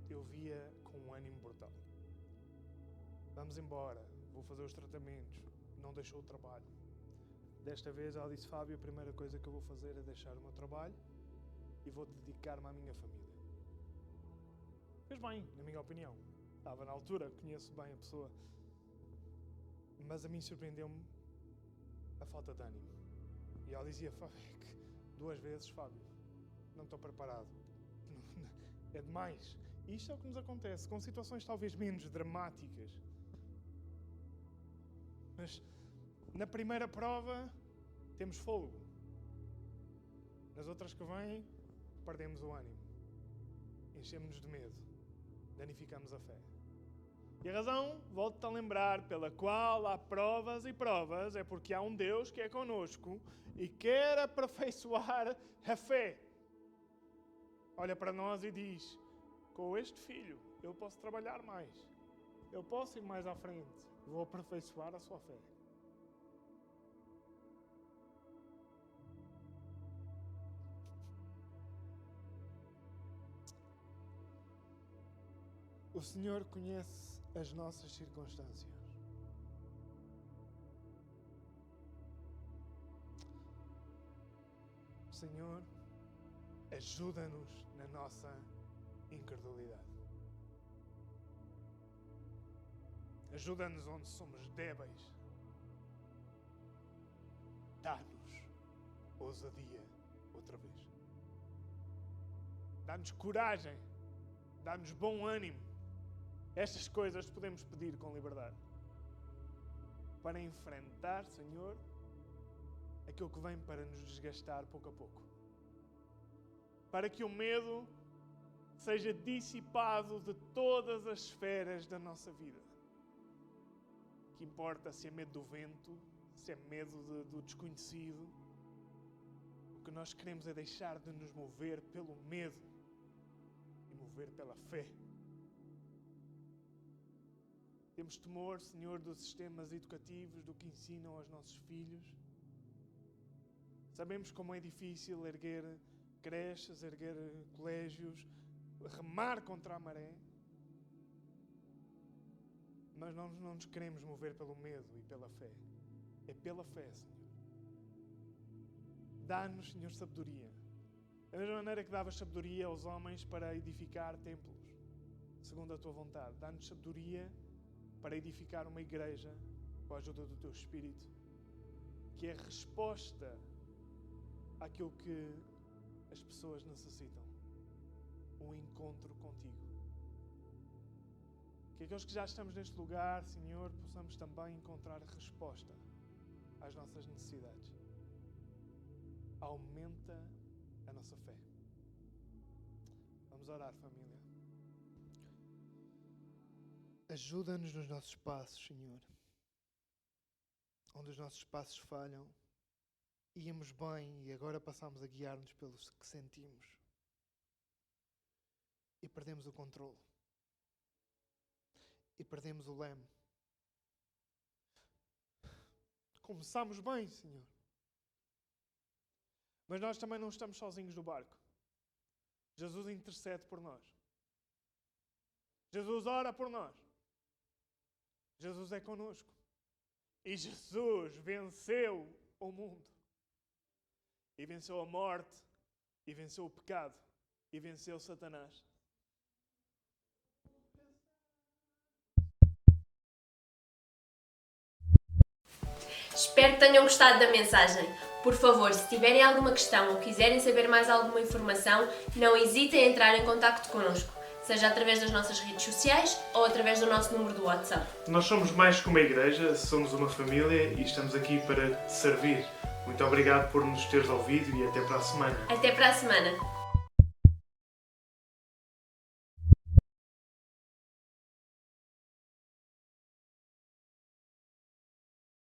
eu via com um ânimo brutal. Vamos embora, vou fazer os tratamentos. Não deixou o trabalho. Desta vez ela disse: Fábio, a primeira coisa que eu vou fazer é deixar o meu trabalho e vou dedicar-me à minha família. Fez bem, na minha opinião. Estava na altura, conheço bem a pessoa. Mas a mim surpreendeu-me a falta de ânimo. E ela dizia: Fábio, 2 vezes, Fábio, não estou preparado. É demais. E isto é o que nos acontece, com situações talvez menos dramáticas. Mas na primeira prova temos fôlego. Nas outras que vêm, perdemos o ânimo. Enchemos-nos de medo. Danificamos a fé. E a razão, volto-te a lembrar, pela qual há provas e provas, é porque há um Deus que é connosco e quer aperfeiçoar a fé. Olha para nós e diz: com este filho eu posso trabalhar mais. Eu posso ir mais à frente. Vou aperfeiçoar a sua fé. O Senhor conhece as nossas circunstâncias. Senhor, ajuda-nos na nossa incredulidade. Ajuda-nos onde somos débeis. Dá-nos ousadia outra vez. Dá-nos coragem. Dá-nos bom ânimo. Estas coisas podemos pedir com liberdade. Para enfrentar, Senhor, aquilo que vem para nos desgastar pouco a pouco. Para que o medo seja dissipado de todas as esferas da nossa vida. Que importa se é medo do vento, se é medo do desconhecido. O que nós queremos é deixar de nos mover pelo medo e mover pela fé. Temos temor, Senhor, dos sistemas educativos, do que ensinam aos nossos filhos. Sabemos como é difícil erguer creches, erguer colégios, remar contra a maré. Mas não nos queremos mover pelo medo e pela fé. É pela fé, Senhor. Dá-nos, Senhor, sabedoria. Da mesma maneira que davas sabedoria aos homens para edificar templos, segundo a Tua vontade. Dá-nos sabedoria para edificar uma igreja com a ajuda do Teu Espírito, que é a resposta àquilo que as pessoas necessitam. Um encontro contigo. Que aqueles que já estamos neste lugar, Senhor, possamos também encontrar resposta às nossas necessidades. Aumenta a nossa fé. Vamos orar, família. Ajuda-nos nos nossos passos, Senhor. Onde os nossos passos falham, íamos bem e agora passamos a guiar-nos pelos que sentimos. E perdemos o controle. E perdemos o leme. Começamos bem, Senhor. Mas nós também não estamos sozinhos no barco. Jesus intercede por nós. Jesus ora por nós. Jesus é connosco. E Jesus venceu o mundo. E venceu a morte. E venceu o pecado. E venceu Satanás. Espero que tenham gostado da mensagem. Por favor, se tiverem alguma questão ou quiserem saber mais alguma informação, não hesitem em entrar em contacto connosco, seja através das nossas redes sociais ou através do nosso número do WhatsApp. Nós somos mais que uma igreja, somos uma família e estamos aqui para te servir. Muito obrigado por nos teres ouvido e até para a semana. Até para a semana!